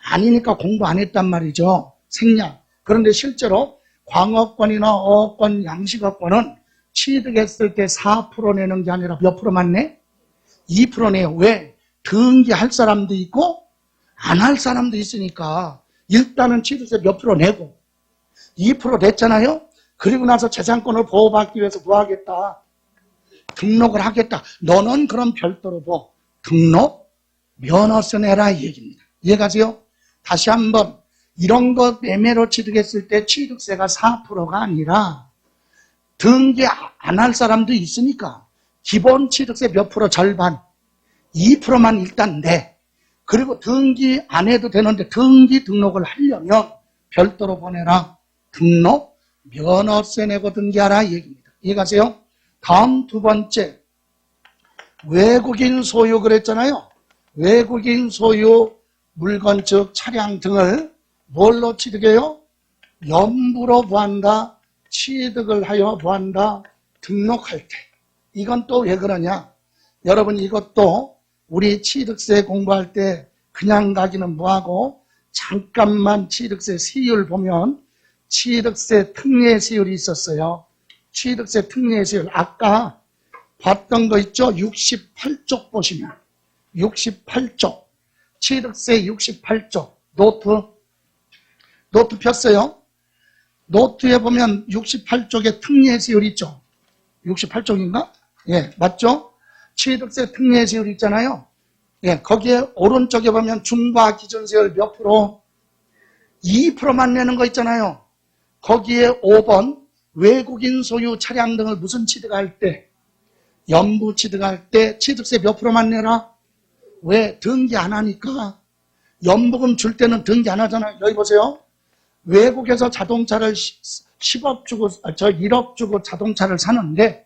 아니니까 공부 안 했단 말이죠. 생략. 그런데 실제로 광어권이나 어권, 양식업권은 취득했을 때 4% 내는 게 아니라 몇 프로만 내? 2% 내요. 왜? 등기할 사람도 있고 안 할 사람도 있으니까 일단은 취득세 몇 프로 내고 2% 냈잖아요. 그리고 나서 재산권을 보호받기 위해서 뭐 하겠다? 등록을 하겠다. 너는 그럼 별도로 등록 면허세 내라 이 얘기입니다. 이해가세요? 다시 한번 이런 거 매매로 취득했을 때 취득세가 4%가 아니라 등기 안 할 사람도 있으니까 기본 취득세 몇 프로 절반 2%만 일단 내. 그리고 등기 안 해도 되는데 등기 등록을 하려면 별도로 보내라. 등록 면허세 내고 등기하라 이 얘기입니다. 이해가세요? 다음 두 번째 외국인 소유 그랬잖아요. 외국인 소유 물건 즉 차량 등을 뭘로 취득해요? 연부로 뭐한다? 취득을 하여 뭐한다? 등록할 때. 이건 또 왜 그러냐? 여러분 이것도 우리 취득세 공부할 때 그냥 가기는 뭐하고 잠깐만 취득세 세율 보면 취득세 특례세율이 있었어요. 취득세 특례세율 아까 봤던 거 있죠? 68쪽 보시면 68쪽 취득세 68쪽 노트 폈어요. 노트에 보면 68쪽에 특례세율 있죠? 68쪽인가? 예, 맞죠? 취득세 특례세율 있잖아요. 예, 거기에 오른쪽에 보면 중과 기준세율 몇 프로? 2%만 내는 거 있잖아요. 거기에 5번 외국인 소유 차량 등을 무슨 취득할 때? 연부 취득할 때 취득세 몇 프로만 내라? 왜? 등기 안 하니까. 연부금 줄 때는 등기 안 하잖아요. 여기 보세요. 외국에서 자동차를 10억 주고, 1억 주고 자동차를 사는데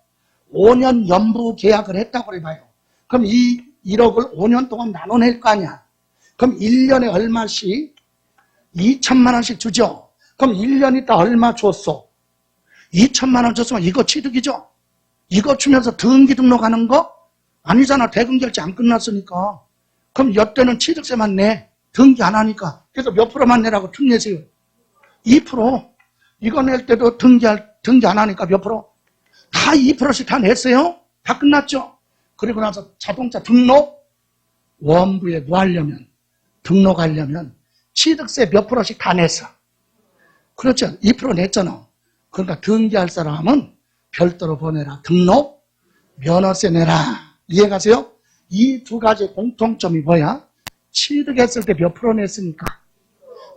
5년 연부 계약을 했다고 해봐요. 그럼 이 1억을 5년 동안 나눠낼 거 아니야. 그럼 1년에 얼마씩? 2천만 원씩 주죠. 그럼 1년 있다 얼마 줬어? 2천만 원 줬으면 이거 취득이죠. 이거 주면서 등기 등록하는 거? 아니잖아. 대금 결제 안 끝났으니까. 그럼 여태는 취득세만 내. 등기 안 하니까. 그래서 몇 프로만 내라고 특례세율? 2%. 이거 낼 때도 등기 안 하니까 몇 프로? 다 2%씩 다 냈어요. 다 끝났죠. 그리고 나서 자동차 등록 원부에 뭐 하려면 등록하려면 취득세 몇 프로씩 다 냈어. 그렇죠. 2% 냈잖아. 그러니까 등기할 사람은 별도로 보내라. 등록, 면허세 내라. 이해가세요? 이 두 가지 공통점이 뭐야? 취득했을 때 몇 프로 냈으니까?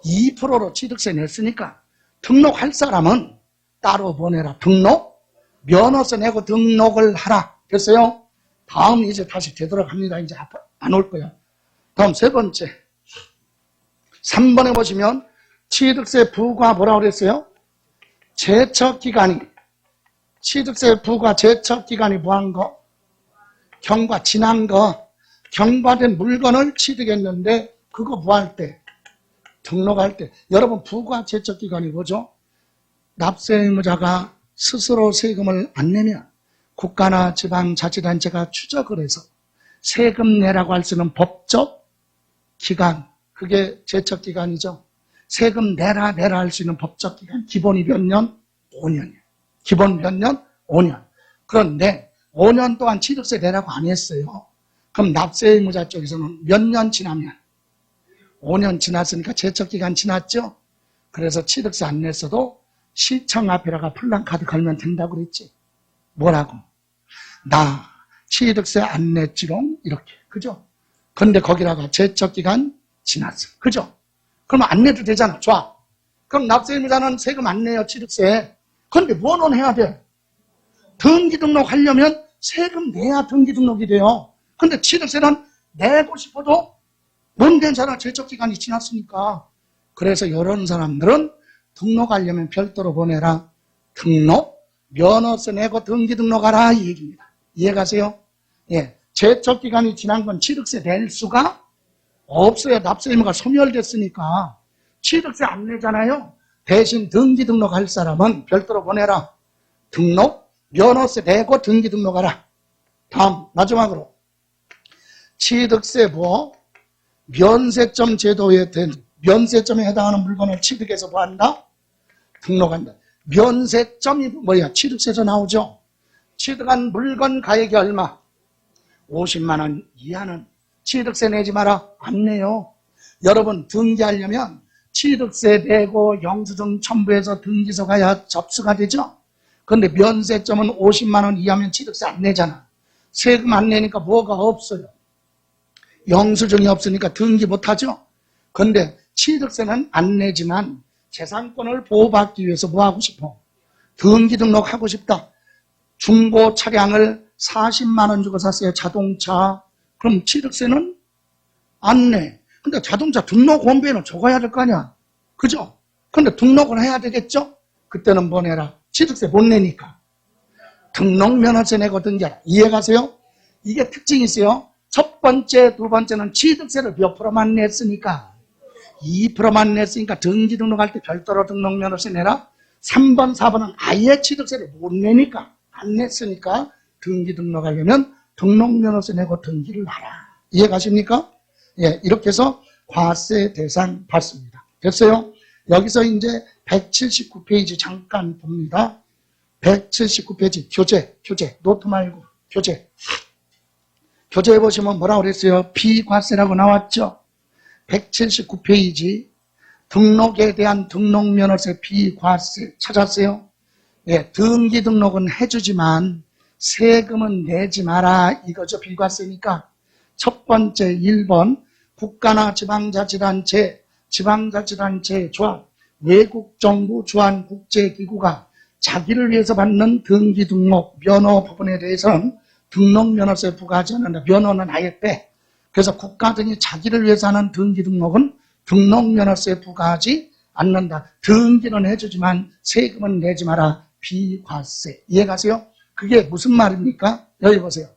2%로 취득세 냈으니까 등록할 사람은 따로 보내라. 등록, 면허세 내고 등록을 하라. 됐어요? 다음 이제 다시 되돌아갑니다. 이제 안 올 거야. 다음 세 번째. 3번에 보시면 취득세 부과 뭐라고 그랬어요? 제척기간이. 취득세 부과 제척기간이 뭐한 거? 경과, 지난 거. 경과된 물건을 취득했는데 그거 뭐 할 때? 등록할 때. 여러분 부과 제척기간이 뭐죠? 납세 의무자가 스스로 세금을 안 내면 국가나 지방자치단체가 추적을 해서 세금 내라고 할 수 있는 법적 기간, 그게 제척기간이죠. 세금 내라 할 수 있는 법적 기간, 기본이 몇 년? 5년이에요. 기본 몇 년? 5년. 그런데 5년 동안 취득세 내라고 안 했어요. 그럼 납세 의무자 쪽에서는 몇 년 지나면? 5년 지났으니까 제척기간 지났죠? 그래서 취득세 안 냈어도 시청 앞에다가 플랜카드 걸면 된다고 그랬지. 뭐라고? 나 취득세 안 냈지롱? 이렇게. 그죠? 근데 거기다가 제척기간 지났어. 그죠? 그러면 안 내도 되잖아. 좋아. 그럼 납세의무자는 세금 안 내요. 취득세. 그런데 뭐는 해야 돼? 등기 등록하려면 세금 내야 등기 등록이 돼요. 근데 취득세는 내고 싶어도 못 내잖아. 제척기간이 지났으니까. 그래서 이런 사람들은 등록하려면 별도로 보내라. 등록, 면허세 내고 등기 등록하라 이 얘기입니다. 이해가세요? 예, 제척기간이 지난 건 취득세 낼 수가 없어요. 납세 의무가 소멸됐으니까. 취득세 안 내잖아요. 대신 등기 등록할 사람은 별도로 보내라. 등록, 면허세 내고 등기 등록하라. 다음 마지막으로 취득세 뭐 면세점 제도에 된 면세점에 해당하는 물건을 취득해서 뭐 한다? 등록한다. 면세점이 뭐야? 취득세에서 나오죠. 취득한 물건 가액이 얼마? 50만 원 이하는 취득세 내지 마라. 안 내요. 여러분 등기하려면 취득세 내고 영수증 첨부해서 등기소 가야 접수가 되죠. 그런데 면세점은 50만 원 이하면 취득세 안 내잖아. 세금 안 내니까 뭐가 없어요. 영수증이 없으니까 등기 못하죠. 그런데 취득세는 안 내지만 재산권을 보호받기 위해서 뭐 하고 싶어? 등기 등록하고 싶다. 중고 차량을 40만 원 주고 샀어요. 자동차. 그럼 취득세는 안 내. 근데 자동차 등록 원비에는 적어야 될 거 아니야. 그죠? 근데 등록을 해야 되겠죠? 그때는 뭐 내라? 취득세 못 내니까. 등록 면허세 내고 등기하라. 이해가세요? 이게 특징이 있어요. 첫 번째, 두 번째는 취득세를 몇 프로만 냈으니까 2%만 냈으니까 등기 등록할 때 별도로 등록 면허세 내라. 3번, 4번은 아예 취득세를 못 내니까 안 냈으니까 등기 등록하려면 등록 면허세 내고 등기를 하라. 이해가십니까? 예, 이렇게 해서 과세 대상 받습니다. 됐어요? 여기서 이제 179페이지 잠깐 봅니다. 179페이지 교재 노트 말고 교재에 보시면 뭐라고 그랬어요? 비과세라고 나왔죠. 179페이지 등록에 대한 등록면허세 비과세 찾았어요? 예, 등기 등록은 해주지만 세금은 내지 마라 이거죠. 비과세니까 첫 번째 1번 국가나 지방자치단체 조합 외국 정부 주한 국제기구가 자기를 위해서 받는 등기 등록 면허 부분에 대해서는 등록 면허세 부과하지 않는다. 면허는 아예 빼. 그래서 국가 등이 자기를 위해서 하는 등기 등록은 등록 면허세 부과하지 않는다. 등기는 해주지만 세금은 내지 마라. 비과세. 이해가세요? 그게 무슨 말입니까? 여기 보세요.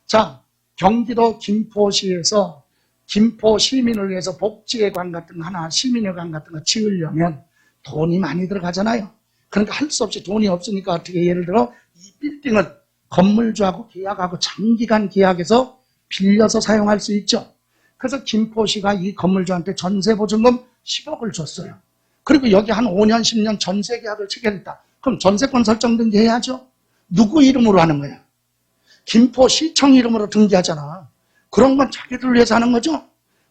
자, 경기도 김포시에서 김포 시민을 위해서 복지회관 같은 거 하나, 시민회관 같은 거 지으려면 돈이 많이 들어가잖아요. 그러니까 할 수 없이 돈이 없으니까 어떻게 예를 들어 이 빌딩을 건물주하고 계약하고 장기간 계약해서 빌려서 사용할 수 있죠. 그래서 김포시가 이 건물주한테 전세보증금 10억을 줬어요. 그리고 여기 한 5년, 10년 전세 계약을 체결했다. 그럼 전세권 설정 등기해야죠. 누구 이름으로 하는 거야? 김포시청 이름으로 등기하잖아. 그런 건 자기들 위해서 하는 거죠.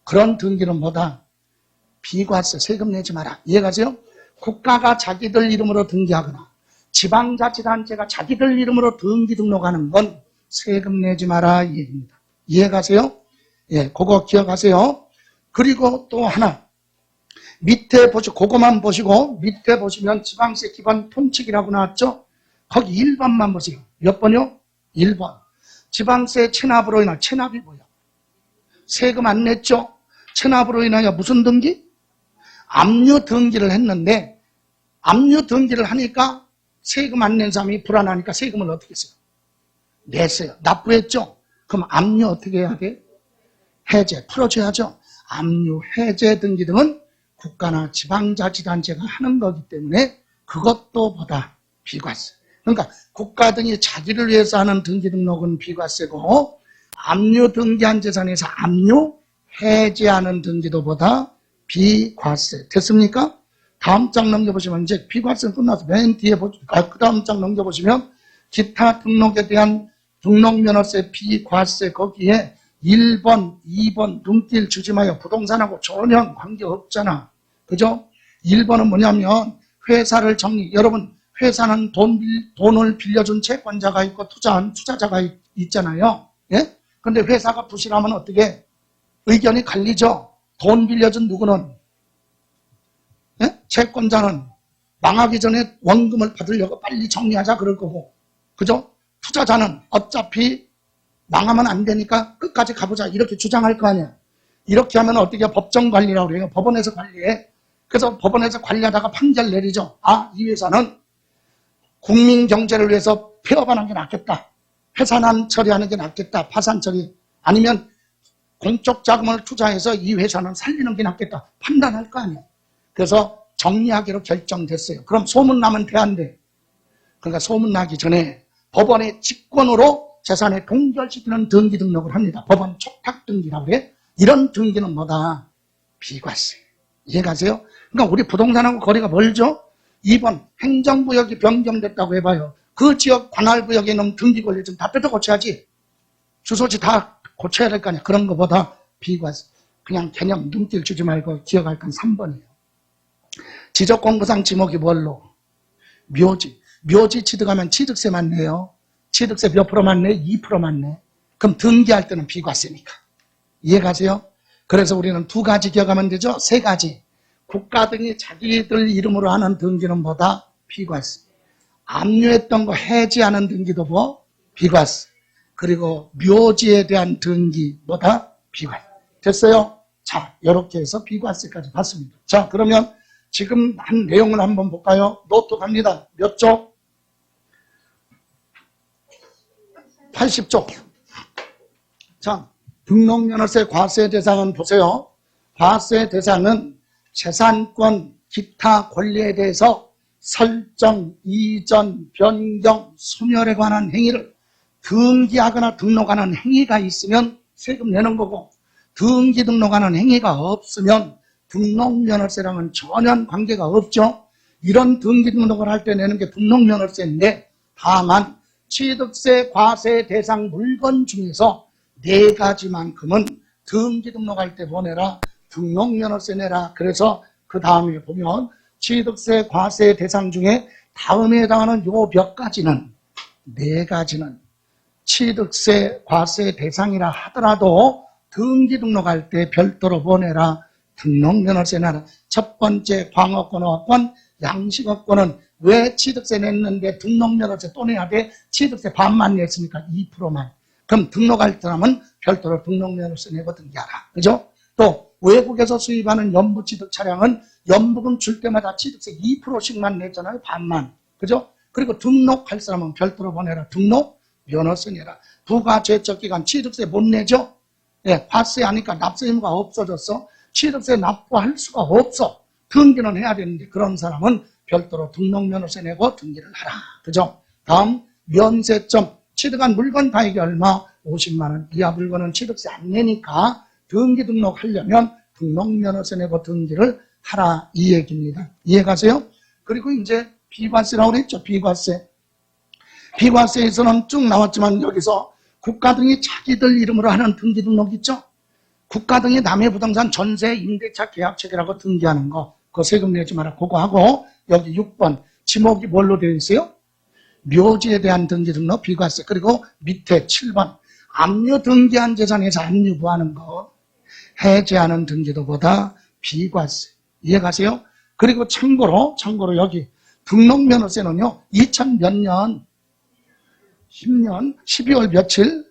그런 등기는 뭐다? 비과세, 세금 내지 마라. 이해가세요? 국가가 자기들 이름으로 등기하거나 지방자치단체가 자기들 이름으로 등기 등록하는 건 세금 내지 마라 이 얘기입니다. 이해가세요? 예, 그거 기억하세요. 그리고 또 하나 밑에 보시고 그거만 보시고 밑에 보시면 지방세 기본 통칙이라고 나왔죠? 거기 1번만 보세요. 몇 번이요? 1번. 지방세 체납으로 인한 체납이 뭐야? 세금 안 냈죠? 체납으로 인하여 무슨 등기? 압류 등기를 했는데 압류 등기를 하니까 세금 안 낸 사람이 불안하니까 세금을 어떻게 했어요? 냈어요. 납부했죠? 그럼 압류 어떻게 해야 돼? 해제, 풀어줘야죠. 압류, 해제 등기 등은 국가나 지방자치단체가 하는 거기 때문에 그것도 보다 비과세. 그러니까 국가 등이 자기를 위해서 하는 등기 등록은 비과세고 압류 등기한 재산에서 압류, 해제하는 등기도 보다 비과세. 됐습니까? 다음 장 넘겨보시면 이제 비과세는 끝나서 맨 뒤에 그 다음 장 넘겨보시면 기타 등록에 대한 등록면허세 비과세 거기에 1번, 2번 눈길 주지 마요. 부동산하고 전혀 관계없잖아. 그죠? 1번은 뭐냐면 회사를 여러분 회사는 돈을 빌려준 채권자가 있고 투자한 투자자가 있잖아요. 예? 근데 회사가 부실하면 어떻게 의견이 갈리죠? 돈 빌려준 누구는? 예? 채권자는 망하기 전에 원금을 받으려고 빨리 정리하자 그럴 거고. 그죠? 투자자는 어차피 망하면 안 되니까 끝까지 가보자 이렇게 주장할 거 아니야. 이렇게 하면 어떻게 법정 관리라고 그래요. 법원에서 관리해. 그래서 법원에서 관리하다가 판결 내리죠. 아, 이 회사는 국민 경제를 위해서 폐업하는 게 낫겠다. 해산한 처리하는 게 낫겠다. 파산 처리. 아니면 공적 자금을 투자해서 이 회사는 살리는 게 낫겠다. 판단할 거 아니에요. 그래서 정리하기로 결정됐어요. 그럼 소문나면 돼, 안 돼? 그러니까 소문나기 전에 법원의 직권으로 재산에 동결시키는 등기 등록을 합니다. 법원 촉탁 등기라고 해. 이런 등기는 뭐다? 비과세. 이해가세요? 그러니까 우리 부동산하고 거리가 멀죠? 2번 행정구역이 변경됐다고 해봐요. 그 지역 관할구역에 있는 등기 권리 좀 다 뜯어 고쳐야지. 주소지 다 고쳐야 될 거 아니야. 그런 거보다 비과세. 그냥 개념 눈길 주지 말고 기억할 건 3번이에요. 지적공부상 지목이 뭘로? 묘지. 묘지 취득하면 취득세만 내요. 취득세 몇 프로만 내? 2%만 내. 그럼 등기할 때는 비과세니까. 이해가세요? 그래서 우리는 2가지 기억하면 되죠? 3가지. 국가 등이 자기들 이름으로 하는 등기는 뭐다? 비과세. 압류했던 거 해지하는 등기도 뭐? 비과세. 그리고 묘지에 대한 등기 뭐다? 비과세. 됐어요? 자, 이렇게 해서 비과세까지 봤습니다. 자, 그러면 지금 한 내용을 한번 볼까요? 노트 갑니다. 몇 쪽? 80쪽. 자, 등록면허세 과세 대상은 보세요. 과세 대상은 재산권, 기타 권리에 대해서 설정, 이전, 변경, 소멸에 관한 행위를 등기하거나 등록하는 행위가 있으면 세금 내는 거고 등기 등록하는 행위가 없으면 등록면허세랑은 전혀 관계가 없죠. 이런 등기 등록을 할 때 내는 게 등록면허세인데, 다만 취득세, 과세 대상 물건 중에서 4가지만큼은 등기 등록할 때 보내라, 등록면허세 내라. 그래서 그 다음에 보면 취득세, 과세 대상 중에 다음에 해당하는 요 몇 가지는, 4가지는 취득세, 과세 대상이라 하더라도 등기 등록할 때 별도로 보내라, 등록면허세 내라. 첫 번째 광업권, 어권, 양식업권은 왜 취득세 냈는데 등록면허세 또 내야 돼? 취득세 반만 냈으니까 2%만. 그럼 등록할 사람은 별도로 등록면허세 내고 등기하라. 그죠? 또 외국에서 수입하는 연부취득 차량은 연부금 줄 때마다 취득세 2%씩만 냈잖아요. 반만. 그죠? 그리고 등록할 사람은 별도로 보내라. 등록면허세 내라. 부가제적기간 취득세 못 내죠? 예, 과세 하니까 납세 의무가 없어졌어. 취득세 납부할 수가 없어. 등기는 해야 되는데 그런 사람은 별도로 등록면허세 내고 등기를 하라. 그죠? 다음 면세점. 취득한 물건 가액이 얼마? 50만 원 이하 물건은 취득세 안 내니까 등기 등록하려면 등록면허세 내고 등기를 하라, 이 얘기입니다. 이해가세요? 그리고 이제 비과세라고 그랬죠. 비과세. 비과세에서는 쭉 나왔지만 여기서 국가 등이 자기들 이름으로 하는 등기 등록 있죠? 국가 등이 남의 부동산 전세 임대차 계약 체결하고 등기하는 거, 그거 세금 내지 마라. 그거 하고 여기 6번 지목이 뭘로 되어 있어요? 묘지에 대한 등기 등록 비과세. 그리고 밑에 7번 압류 등기한 재산에서 압류부하는 거, 해제하는 등기도보다 비과세. 이해가세요? 그리고 참고로 여기 등록면허세는요 2000몇 년 10년 12월 며칠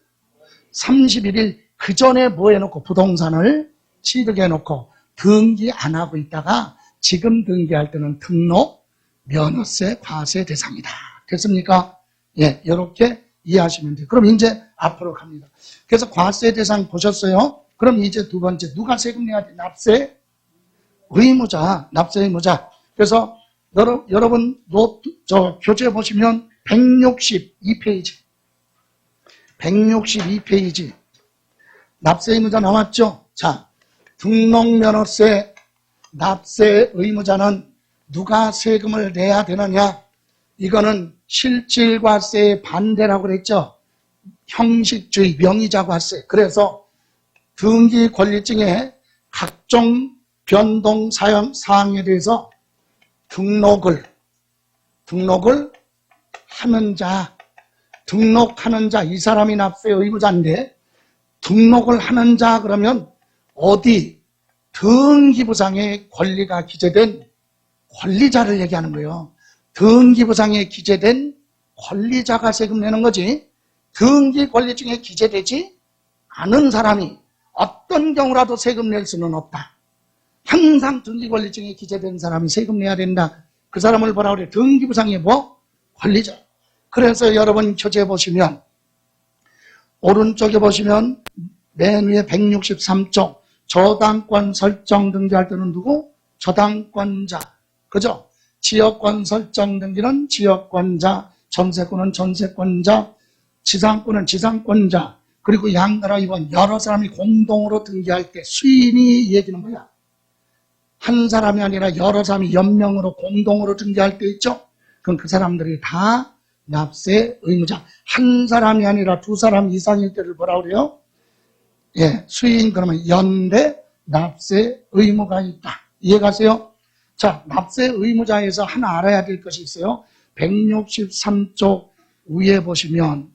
31일 그 전에 뭐 해놓고 부동산을 취득해놓고 등기 안 하고 있다가 지금 등기할 때는 등록 면허세 과세 대상이다. 됐습니까? 예, 이렇게 이해하시면 돼요. 그럼 이제 앞으로 갑니다. 그래서 과세 대상 보셨어요? 그럼 이제 두 번째 누가 세금 내야 돼? 납세 의무자, 납세 의무자. 그래서 여러분 교재 보시면 162페이지 162페이지 납세 의무자 나왔죠? 자, 등록면허세 납세 의무자는 누가 세금을 내야 되느냐? 이거는 실질과세의 반대라고 그랬죠? 형식주의 명의자과세. 그래서 등기 권리증의 각종 변동 사항에 대해서 등록을 하는 자, 등록하는 자, 이 사람이 납세 의무자인데 등록을 하는 자 그러면 어디 등기부상에 권리가 기재된 권리자를 얘기하는 거예요. 등기부상에 기재된 권리자가 세금 내는 거지, 등기 권리증에 기재되지 않은 사람이 어떤 경우라도 세금 낼 수는 없다. 항상 등기 권리증에 기재된 사람이 세금 내야 된다. 그 사람을 뭐라 그래? 등기부상의 뭐? 권리자. 그래서 여러분 교재 보시면 오른쪽에 보시면 맨 위에 163쪽 저당권 설정 등기할 때는 누구? 저당권자. 그죠? 지역권 설정 등기는 지역권자, 전세권은 전세권자, 지상권은 지상권자. 그리고 양나라 이원 여러 사람이 공동으로 등기할 때 수인이 얘기는 뭐야? 한 사람이 아니라 여러 사람이 연명으로 공동으로 등기할 때 있죠? 그럼 그 사람들이 다 납세 의무자. 한 사람이 아니라 두 사람 이상일 때를 뭐라 그래요? 예, 수인 그러면 연대 납세 의무가 있다. 이해가세요? 자, 납세 의무자에서 하나 알아야 될 것이 있어요. 163쪽 위에 보시면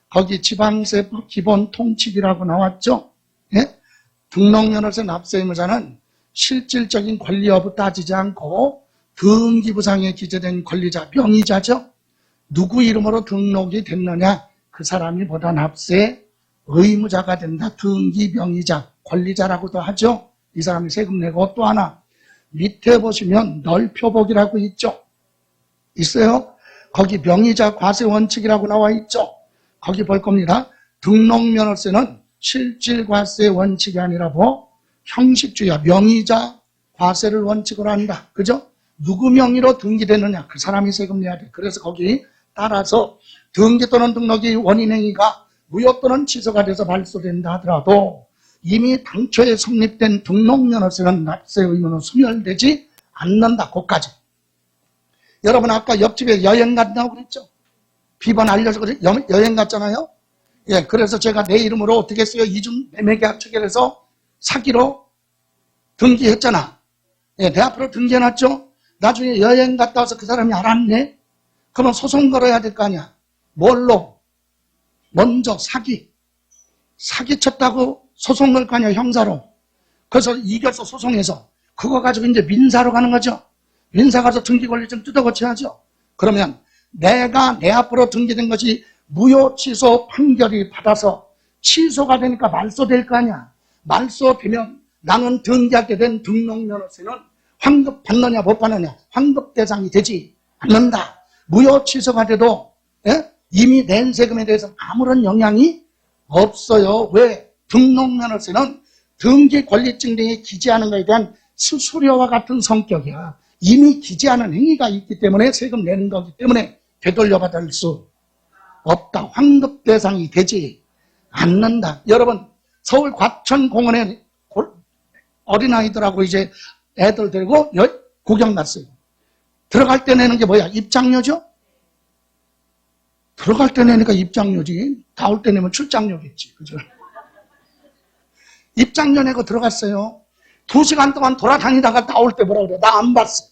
거기 지방세법 기본 통칙이라고 나왔죠? 예? 등록면허세 납세 의무자는 실질적인 권리 여부 따지지 않고 등기부상에 기재된 권리자, 명의자죠? 누구 이름으로 등록이 됐느냐? 그 사람이 보다 납세 의무자가 된다. 등기 명의자, 권리자라고도 하죠? 이 사람이 세금 내고 또 하나 밑에 보시면 널표복이라고 있죠? 있어요? 거기 명의자 과세 원칙이라고 나와 있죠? 거기 볼 겁니다. 등록면허세는 실질과세 원칙이 아니라 뭐 형식주의야. 명의자 과세를 원칙으로 한다. 그죠? 누구 명의로 등기됐느냐? 그 사람이 세금 내야 돼. 그래서 거기 따라서 등기 또는 등록이 원인행위가 무효 또는 취소가 돼서 발소된다 하더라도 이미 당초에 성립된 등록면허세는 납세 의무는 소멸되지 않는다. 그까지. 여러분 아까 옆집에 여행 간다고 그랬죠? 비번 알려서 여행 갔잖아요? 예, 그래서 제가 내 이름으로 어떻게 했어요? 이중 매매계약 체결해서 사기로 등기했잖아. 예, 내 앞으로 등기해놨죠? 나중에 여행 갔다 와서 그 사람이 알았네? 그러면 소송 걸어야 될 거 아니야? 뭘로? 먼저 사기 쳤다고 소송 걸 거 아니야, 형사로. 그래서 이겨서 소송해서 그거 가지고 이제 민사로 가는 거죠. 민사 가서 등기 권리 좀 뜯어고쳐야죠. 그러면 내가 내 앞으로 등기된 것이 무효 취소 판결이 받아서 취소가 되니까 말소될 거 아니야. 말소되면 나는 등기할 때 된 등록면허세는 환급 받느냐 못 받느냐, 환급 대상이 되지 않는다. 무효 취소가 돼도 이미 낸 세금에 대해서 아무런 영향이 없어요. 왜? 등록면허세는 등기 권리증 등에 기재하는 것에 대한 수수료와 같은 성격이야. 이미 기재하는 행위가 있기 때문에 세금 내는 거기 때문에 되돌려받을 수 없다. 환급 대상이 되지 않는다. 여러분, 서울 과천공원에 어린아이들하고 이제 애들 데리고 구경 갔어요. 들어갈 때 내는 게 뭐야? 입장료죠? 들어갈 때 내니까 입장료지. 나올 때 내면 출장료겠지. 그죠? 입장료 내고 들어갔어요. 2시간 동안 돌아다니다가 나올 때 뭐라 그래? 나 안 봤어.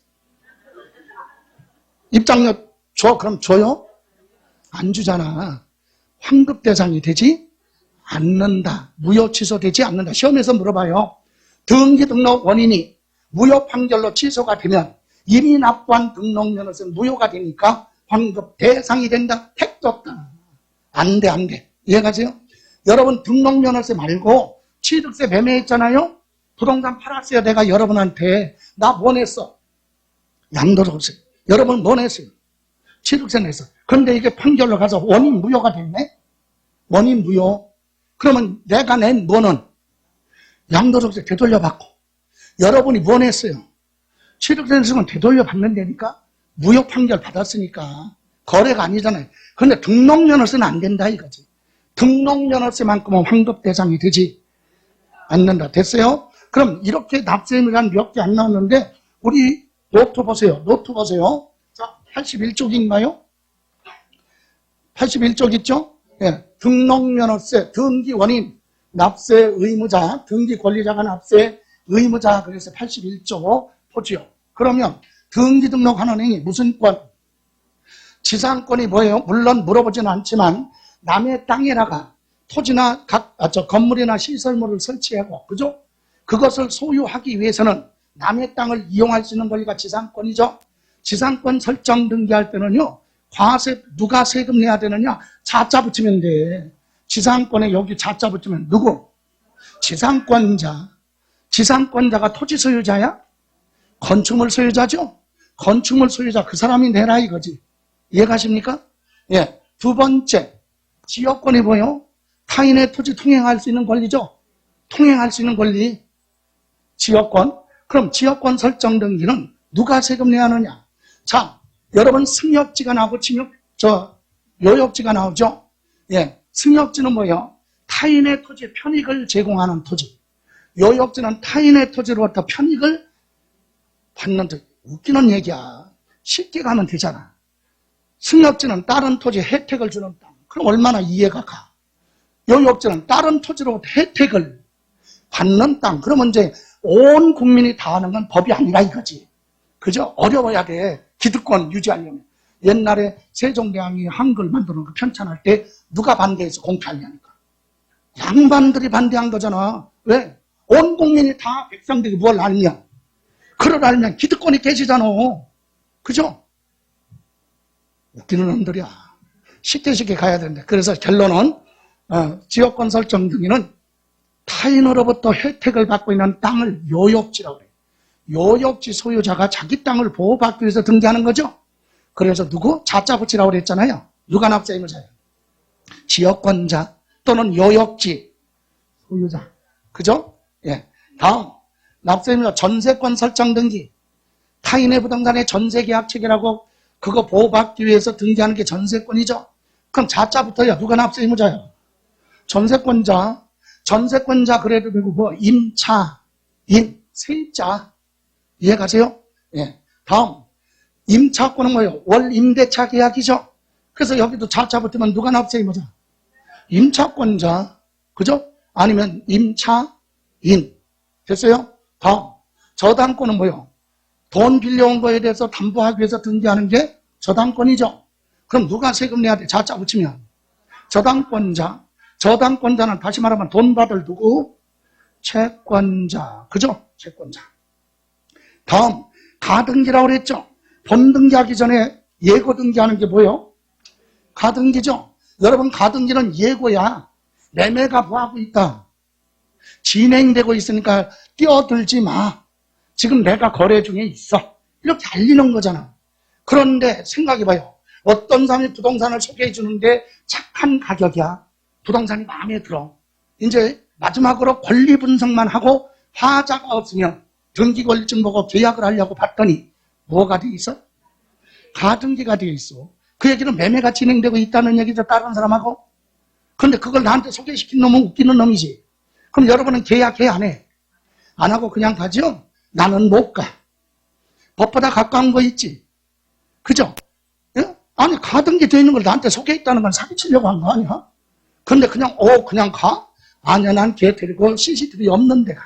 입장료 줘? 그럼 줘요? 안 주잖아. 환급 대상이 되지 않는다. 무효 취소되지 않는다. 시험에서 물어봐요. 등기 등록 원인이 무효 판결로 취소가 되면 이미 납부한 등록면허세는 무효가 되니까 환급 대상이 된다. 택도 없다. 안 돼. 이해가세요? 여러분 등록면허세 말고 취득세 매매했잖아요. 부동산 팔았어요. 내가 여러분한테. 나 뭐 냈어? 양도소득세. 여러분 뭐 냈어요? 취득세 냈어. 그런데 이게 판결로 가서 원인 무효가 됐네? 원인 무효. 그러면 내가 낸 뭐는 양도소득세 되돌려받고, 여러분이 뭐 냈어요? 취득세 냈으면 되돌려받는다니까? 무효 판결 받았으니까. 거래가 아니잖아요. 그런데 등록면허세는 안 된다 이거지. 등록면허세만큼은 환급 대상이 되지 않는다. 됐어요? 그럼 이렇게 납세의무가 몇 개 안 나왔는데 우리 노트 보세요. 자, 81쪽인가요? 81쪽 있죠? 예, 등록면허세, 등기원인, 납세의무자, 등기권리자가 납세의무자. 그래서 81쪽 보지요. 그러면 등기 등록하는 행위 무슨 권? 지상권이 뭐예요? 물론 물어보지는 않지만 남의 땅에다가 토지나 건물이나 시설물을 설치하고, 그죠? 그것을 소유하기 위해서는 남의 땅을 이용할 수 있는 권리가 지상권이죠. 지상권 설정 등기할 때는요, 과세, 누가 세금 내야 되느냐? 자자 붙이면 돼. 지상권에 여기 자자 붙이면 누구? 지상권자. 지상권자가 토지 소유자야? 건축물 소유자죠? 건축물 소유자, 그 사람이 내라 이거지. 이해가십니까? 예. 두 번째, 지역권이 뭐예요? 타인의 토지 통행할 수 있는 권리죠? 통행할 수 있는 권리. 지역권. 그럼 지역권 설정 등기는 누가 세금 내야 하느냐? 자, 여러분 승역지가 나오고 요역지가 나오죠? 예. 승역지는 뭐예요? 타인의 토지에 편익을 제공하는 토지. 요역지는 타인의 토지로부터 편익을 받는 토지. 웃기는 얘기야. 쉽게 가면 되잖아. 승역지는 다른 토지에 혜택을 주는 땅. 그럼 얼마나 이해가 가. 요역지는 다른 토지로부터 혜택을 받는 땅. 그러면 이제 온 국민이 다 하는 건 법이 아니라 이거지. 그죠? 어려워야 돼. 기득권 유지하려면. 옛날에 세종대왕이 한글 만드는 거 편찬할 때 누가 반대해서 공표하냐니까. 양반들이 반대한 거잖아. 왜? 온 국민이 다 백성들이 뭘 알면, 그걸 알면 기득권이 깨지잖아. 그죠? 웃기는 놈들이야. 쉽게 가야 된다. 그래서 결론은 지역권 설정 등기는 타인으로부터 혜택을 받고 있는 땅을 요역지라고 그래요. 요역지 소유자가 자기 땅을 보호받기 위해서 등기하는 거죠. 그래서 누구? 자자 붙이라고 그랬잖아요. 누가 납세의무자예요? 지역권자 또는 요역지 소유자. 그죠? 예. 다음, 납세의무자 전세권 설정 등기. 타인의 부동산에 전세계약 체결하고 그거 보호받기 위해서 등기하는 게 전세권이죠. 그럼 자자부터야 누가 납세의무자예요? 전세권자. 전세권자 그래도 되고 뭐 임차, 세자. 이해가세요? 예. 다음, 임차권은 뭐예요? 월 임대차 계약이죠. 그래서 여기도 자차 붙으면 누가 납세인 거죠? 임차권자. 그죠? 아니면 임차인. 됐어요? 다음. 저당권은 뭐예요? 돈 빌려온 거에 대해서 담보하기 위해서 등기하는 게 저당권이죠. 그럼 누가 세금 내야 돼? 자자 붙이면. 저당권자. 저당권자는 다시 말하면 돈 받을 누구? 채권자. 그죠? 채권자. 다음. 가등기라고 그랬죠? 본등기하기 전에 예고 등기하는 게 뭐예요? 가등기죠? 여러분, 가등기는 예고야. 매매가 뭐하고 있다. 진행되고 있으니까 뛰어들지 마. 지금 내가 거래 중에 있어. 이렇게 알리는 거잖아. 그런데 생각해봐요. 어떤 사람이 부동산을 소개해 주는데 착한 가격이야. 부동산이 마음에 들어. 이제 마지막으로 권리 분석만 하고 화자가 없으면 등기권리증 보고 계약을 하려고 봤더니 뭐가 돼 있어? 가등기가 돼 있어. 그 얘기는 매매가 진행되고 있다는 얘기죠. 다른 사람하고. 그런데 그걸 나한테 소개시킨 놈은 웃기는 놈이지. 그럼 여러분은 계약해 안 해? 안 하고 그냥 가죠? 나는 못 가. 법보다 가까운 거 있지. 그죠? 예? 아니, 가등기 돼 있는 걸 나한테 소개했다는 건 사기치려고 한 거 아니야? 근데 그냥 그냥 가? 아니야, 난 걔 데리고 CCTV 없는 데 가.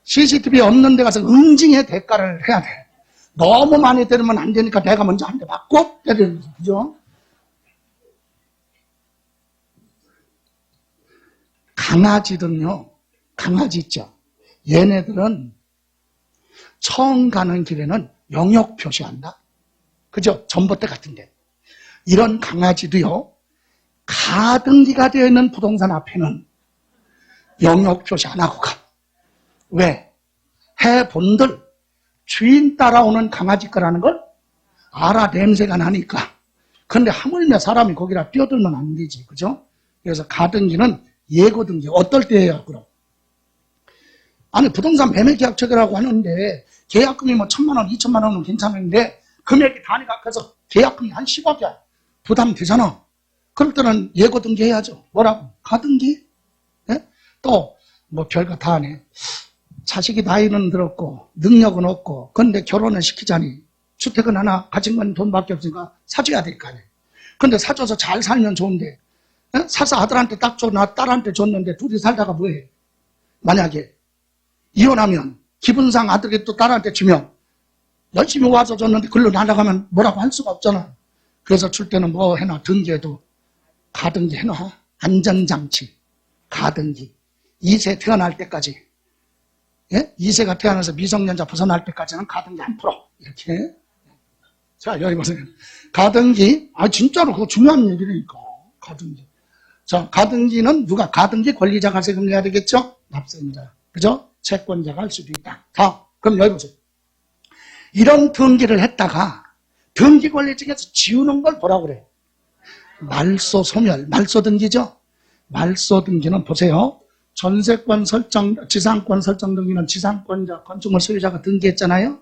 CCTV 없는 데 가서 응징의 대가를 해야 돼. 너무 많이 때리면 안 되니까 내가 먼저 한 대 맞고 때리는 거죠. 그죠? 강아지들은요, 강아지 있죠? 얘네들은 처음 가는 길에는 영역 표시한다. 그죠? 전봇대 같은데. 이런 강아지도요, 가등기가 되어 있는 부동산 앞에는 영역 표시 안 하고 가. 왜? 해본들 주인 따라오는 강아지 거라는 걸 알아. 냄새가 나니까. 근데 하물며 사람이 거기다 뛰어들면 안 되지. 그죠? 그래서 가등기는 예고등기. 어떨 때 해요, 그럼? 아니, 부동산 매매 계약 체결하고 하는데 계약금이 뭐 1,000만 원, 2천만 원은 괜찮은데 금액이 단위가 커서 계약금이 한 10억이야. 부담되잖아. 그럴 때는 예고등기 해야죠. 뭐라고? 가등기? 예? 또 뭐 별거 다 하네. 자식이 나이는 들었고 능력은 없고 근데 결혼을 시키자니 주택은 하나 가진 건 돈밖에 없으니까 사줘야 될 거 아니에요. 근데 사줘서 잘 살면 좋은데 사서 아들한테 딱 줘, 나 딸한테 줬는데 둘이 살다가 뭐해? 만약에 이혼하면 기분상 아들이 또 딸한테 주면 열심히 와서 줬는데 글로 날아가면 뭐라고 할 수가 없잖아. 그래서 줄 때는 뭐 해놔? 등기에도 가등기 해놔. 안전장치 가등기 2세 태어날 때까지, 예? 2세가 태어나서 미성년자 벗어날 때까지는 가등기 1% 이렇게. 자, 여기 보세요. 가등기, 진짜로 그거 중요한 얘기니까 가등기. 자, 가등기는 누가? 가등기 권리자가 세금 내야 되겠죠? 납세인자. 그죠? 채권자가 할 수도 있다. 그럼 여기 보세요. 이런 등기를 했다가 등기 권리증에서 지우는 걸 뭐라고 그래? 말소 소멸, 말소 등기죠? 말소 등기는 보세요. 전세권 설정, 지상권 설정 등기는 지상권자, 건축물 소유자가 등기했잖아요?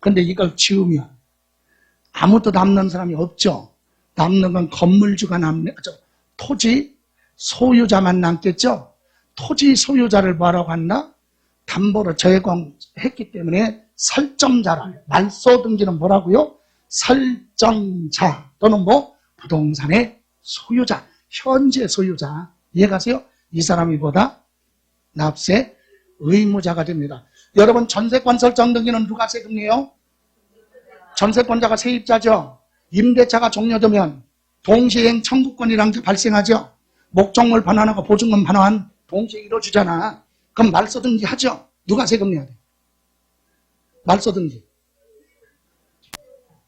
근데 이걸 지우면 아무도 남는 사람이 없죠? 남는 건 건물주가 토지 소유자만 남겠죠? 토지 소유자를 뭐라고 한다? 담보로 제공했기 때문에 설정자를, 말소 등기는 뭐라고요? 설정자 또는 부동산의 소유자, 현재 소유자. 이해가세요? 이 사람이 보다 납세 의무자가 됩니다. 여러분, 전세권 설정 등기는 누가 세금 내요? 전세권자가 세입자죠. 임대차가 종료되면 동시행 청구권이라는 게 발생하죠. 목적물 반환하고 보증금 반환 동시에 이루어지잖아. 그럼 말소 등기 하죠. 누가 세금 내야 돼? 말소 등기.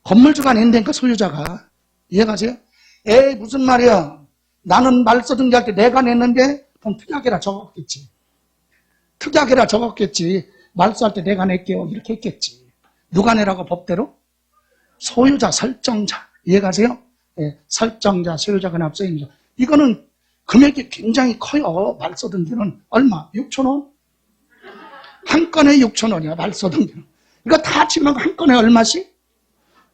건물주가 낸다니까, 소유자가. 이해가세요? 무슨 말이야. 나는 말소 등기할 때 내가 냈는데 그럼 특약이라 적었겠지. 특약이라 적었겠지. 말소할 때 내가 낼게요. 이렇게 했겠지. 누가 내라고 법대로? 소유자, 설정자. 이해가세요? 예, 설정자, 소유자가 납세입니다. 이거는 금액이 굉장히 커요. 말소 등기는 얼마? 6,000원? 한 건에 6,000원이야, 말소 등기는. 이거 다 치면 한 건에 얼마씩?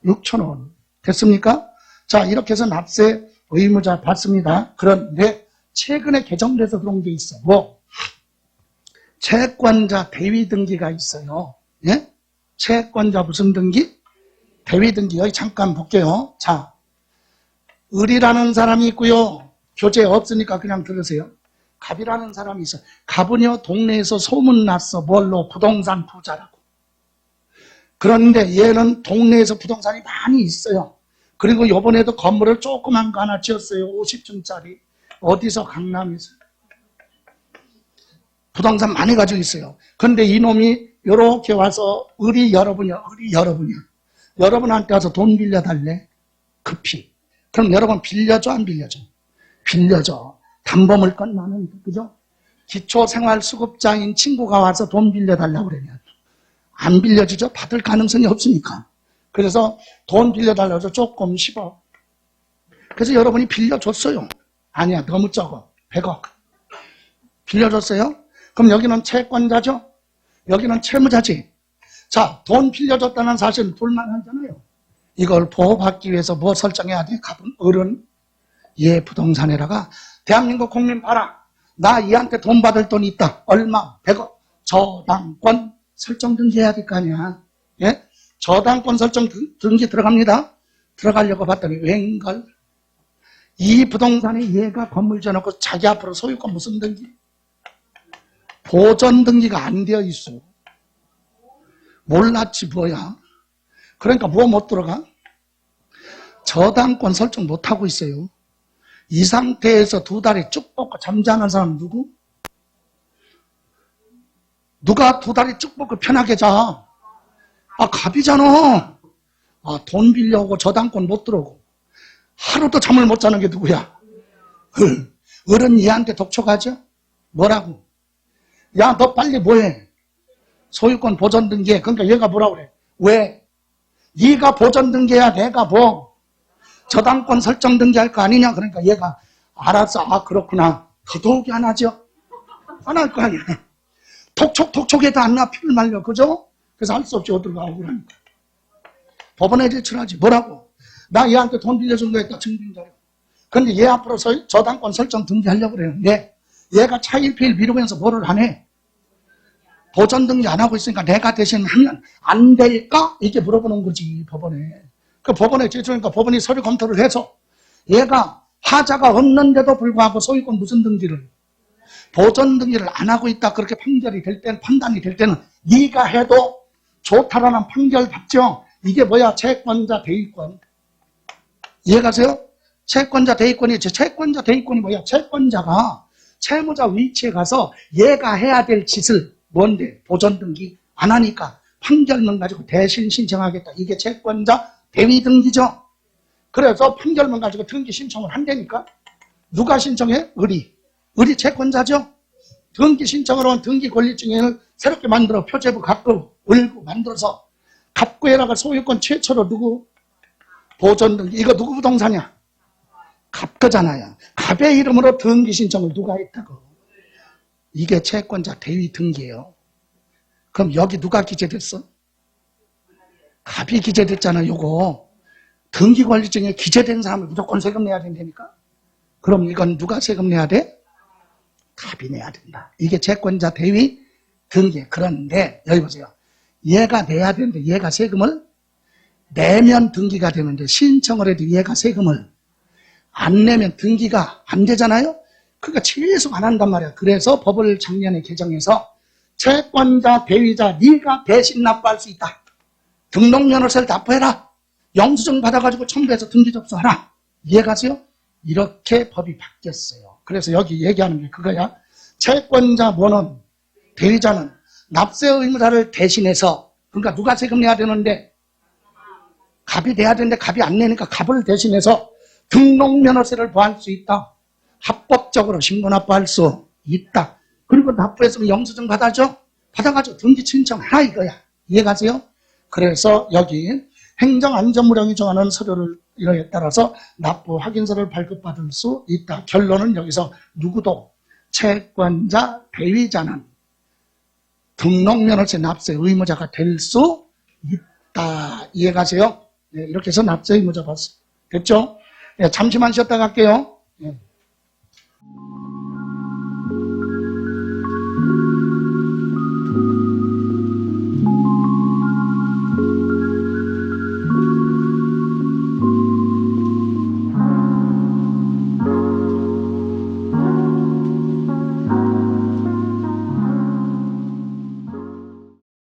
6,000원. 됐습니까? 자, 이렇게 해서 납세 의무자 받습니다. 그런데 최근에 개정돼서 그런 게 있어. 채권자 대위 등기가 있어요. 예? 채권자 무슨 등기? 대위등기 여기 잠깐 볼게요. 자, 을이라는 사람이 있고요. 교재 없으니까 그냥 들으세요. 갑이라는 사람이 있어. 갑은요, 동네에서 소문났어. 뭘로? 부동산 부자라고. 그런데 얘는 동네에서 부동산이 많이 있어요. 그리고 요번에도 건물을 조그만 거 하나 지었어요. 50층짜리. 어디서? 강남에서. 부동산 많이 가지고 있어요. 근데 이놈이 요렇게 와서 을이 여러분이요. 여러분한테 와서 돈 빌려달래. 급히. 그럼 여러분 빌려줘, 안 빌려줘? 빌려줘. 담보물 건 많은데, 그죠? 기초생활수급자인 친구가 와서 돈 빌려달라고 그러면 안 빌려주죠? 받을 가능성이 없으니까. 그래서 돈 빌려달라고 해서 조금 10억. 그래서 여러분이 빌려줬어요. 아니야, 너무 적어. 100억. 빌려줬어요? 그럼 여기는 채권자죠? 여기는 채무자지. 자, 돈 빌려줬다는 사실은 둘만하잖아요. 이걸 보호받기 위해서 뭐 설정해야 돼? 갑은 을은 얘 부동산에다가 대한민국 국민 봐라. 나 얘한테 돈 받을 돈이 있다. 얼마? 100억. 저당권 설정 등기해야 될 거 아니야. 예? 저당권 설정 등기 들어갑니다. 들어가려고 봤더니 웬걸? 이 부동산에 얘가 건물 지어놓고 자기 앞으로 소유권 무슨 등기? 보전 등기가 안 되어 있어. 몰랐지 뭐야. 그러니까 뭐 못 들어가? 저당권 설정 못하고 있어요. 이 상태에서 2다리 쭉 뻗고 잠자는 사람 누구? 누가 2다리 쭉 뻗고 편하게 자? 아, 갑이잖아. 아, 돈 빌려오고 저당권 못 들어오고 하루도 잠을 못 자는 게 누구야? 을은 얘한테 독촉하죠? 뭐라고? 야, 너 빨리 뭐해? 소유권 보전 등기해. 그러니까 얘가 뭐라고 그래? 왜? 네가 보전 등기해야 내가 뭐? 저당권 설정 등기할 거 아니냐? 그러니까 얘가 알았어. 아, 그렇구나. 더더욱이 안 하죠? 안 할 거 아니야. 톡촉해도 안 나. 피를 말려. 그죠? 그래서 할 수 없이 어디로 가고 그러니까. 법원에 제출하지. 뭐라고? 나 얘한테 돈 빌려준 거 했다. 증빙자료. 근데 얘 앞으로 저당권 설정 등기하려고 그래요. 네. 얘가 차일피일 미루면서 뭐를 안 해? 보전 등기 안 하고 있으니까 내가 대신 하면 안 될까? 이렇게 물어보는 거지, 법원에. 그 법원에 제출하니까 법원이 서류 검토를 해서 얘가 하자가 없는데도 불구하고 소유권 무슨 등기를? 보전 등기를 안 하고 있다. 그렇게 판단이 될 때는 네가 해도 좋다라는 판결 받죠. 이게 뭐야? 채권자 대위권. 이해가세요? 채권자 대위권이지. 채권자 대위권이 뭐야? 채권자가 채무자 위치에 가서 얘가 해야 될 짓을 뭔데? 보전 등기 안 하니까 판결문 가지고 대신 신청하겠다. 이게 채권자 대위 등기죠. 그래서 판결문 가지고 등기 신청을 한다니까. 누가 신청해? 을이 채권자죠. 등기 신청을 하면 등기 권리증을 새롭게 만들어 표제부 갖고 을고 만들어서 갑구에다가 소유권 최초로 누구? 보전 등기. 이거 누구 부동산이야? 갑 거잖아요. 갑의 이름으로 등기 신청을 누가 했다고? 이게 채권자 대위 등기예요. 그럼 여기 누가 기재됐어? 갑이 기재됐잖아. 요거 등기 권리증에 기재된 사람을 무조건 세금 내야 된다니까. 그럼 이건 누가 세금 내야 돼? 갑이 내야 된다. 이게 채권자 대위 등기. 그런데 여기 보세요. 얘가 내야 되는데 얘가 세금을 내면 등기가 되는데 신청을 해도 얘가 세금을 안 내면 등기가 안 되잖아요. 그러니까 계속 안 한단 말이야. 그래서 법을 작년에 개정해서 채권자 대위자 네가 대신 납부할 수 있다. 등록면허세를 납부해라. 영수증 받아가지고 첨부해서 등기 접수하라. 이해가세요? 이렇게 법이 바뀌었어요. 그래서 여기 얘기하는 게 그거야. 채권자 뭐는 대위자는 납세 의무자를 대신해서, 그러니까 누가 세금 내야 되는데 갑이 내야 되는데 갑이 안 내니까 갑을 대신해서 등록면허세를 부과할 수 있다. 합법적으로 신고 납부할 수 있다. 그리고 납부했으면 영수증 받아줘. 받아가지고 등기 신청하라 이거야. 이해가세요? 그래서 여기 행정안전무령이 정하는 서류를 따라서 납부 확인서를 발급받을 수 있다. 결론은 여기서 누구도 채권자 대위자는 등록면허세 납세 의무자가 될 수 있다. 이해가세요? 네, 이렇게 해서 납세 의무자 봤어요. 됐죠? 네, 잠시만 쉬었다 갈게요. 네.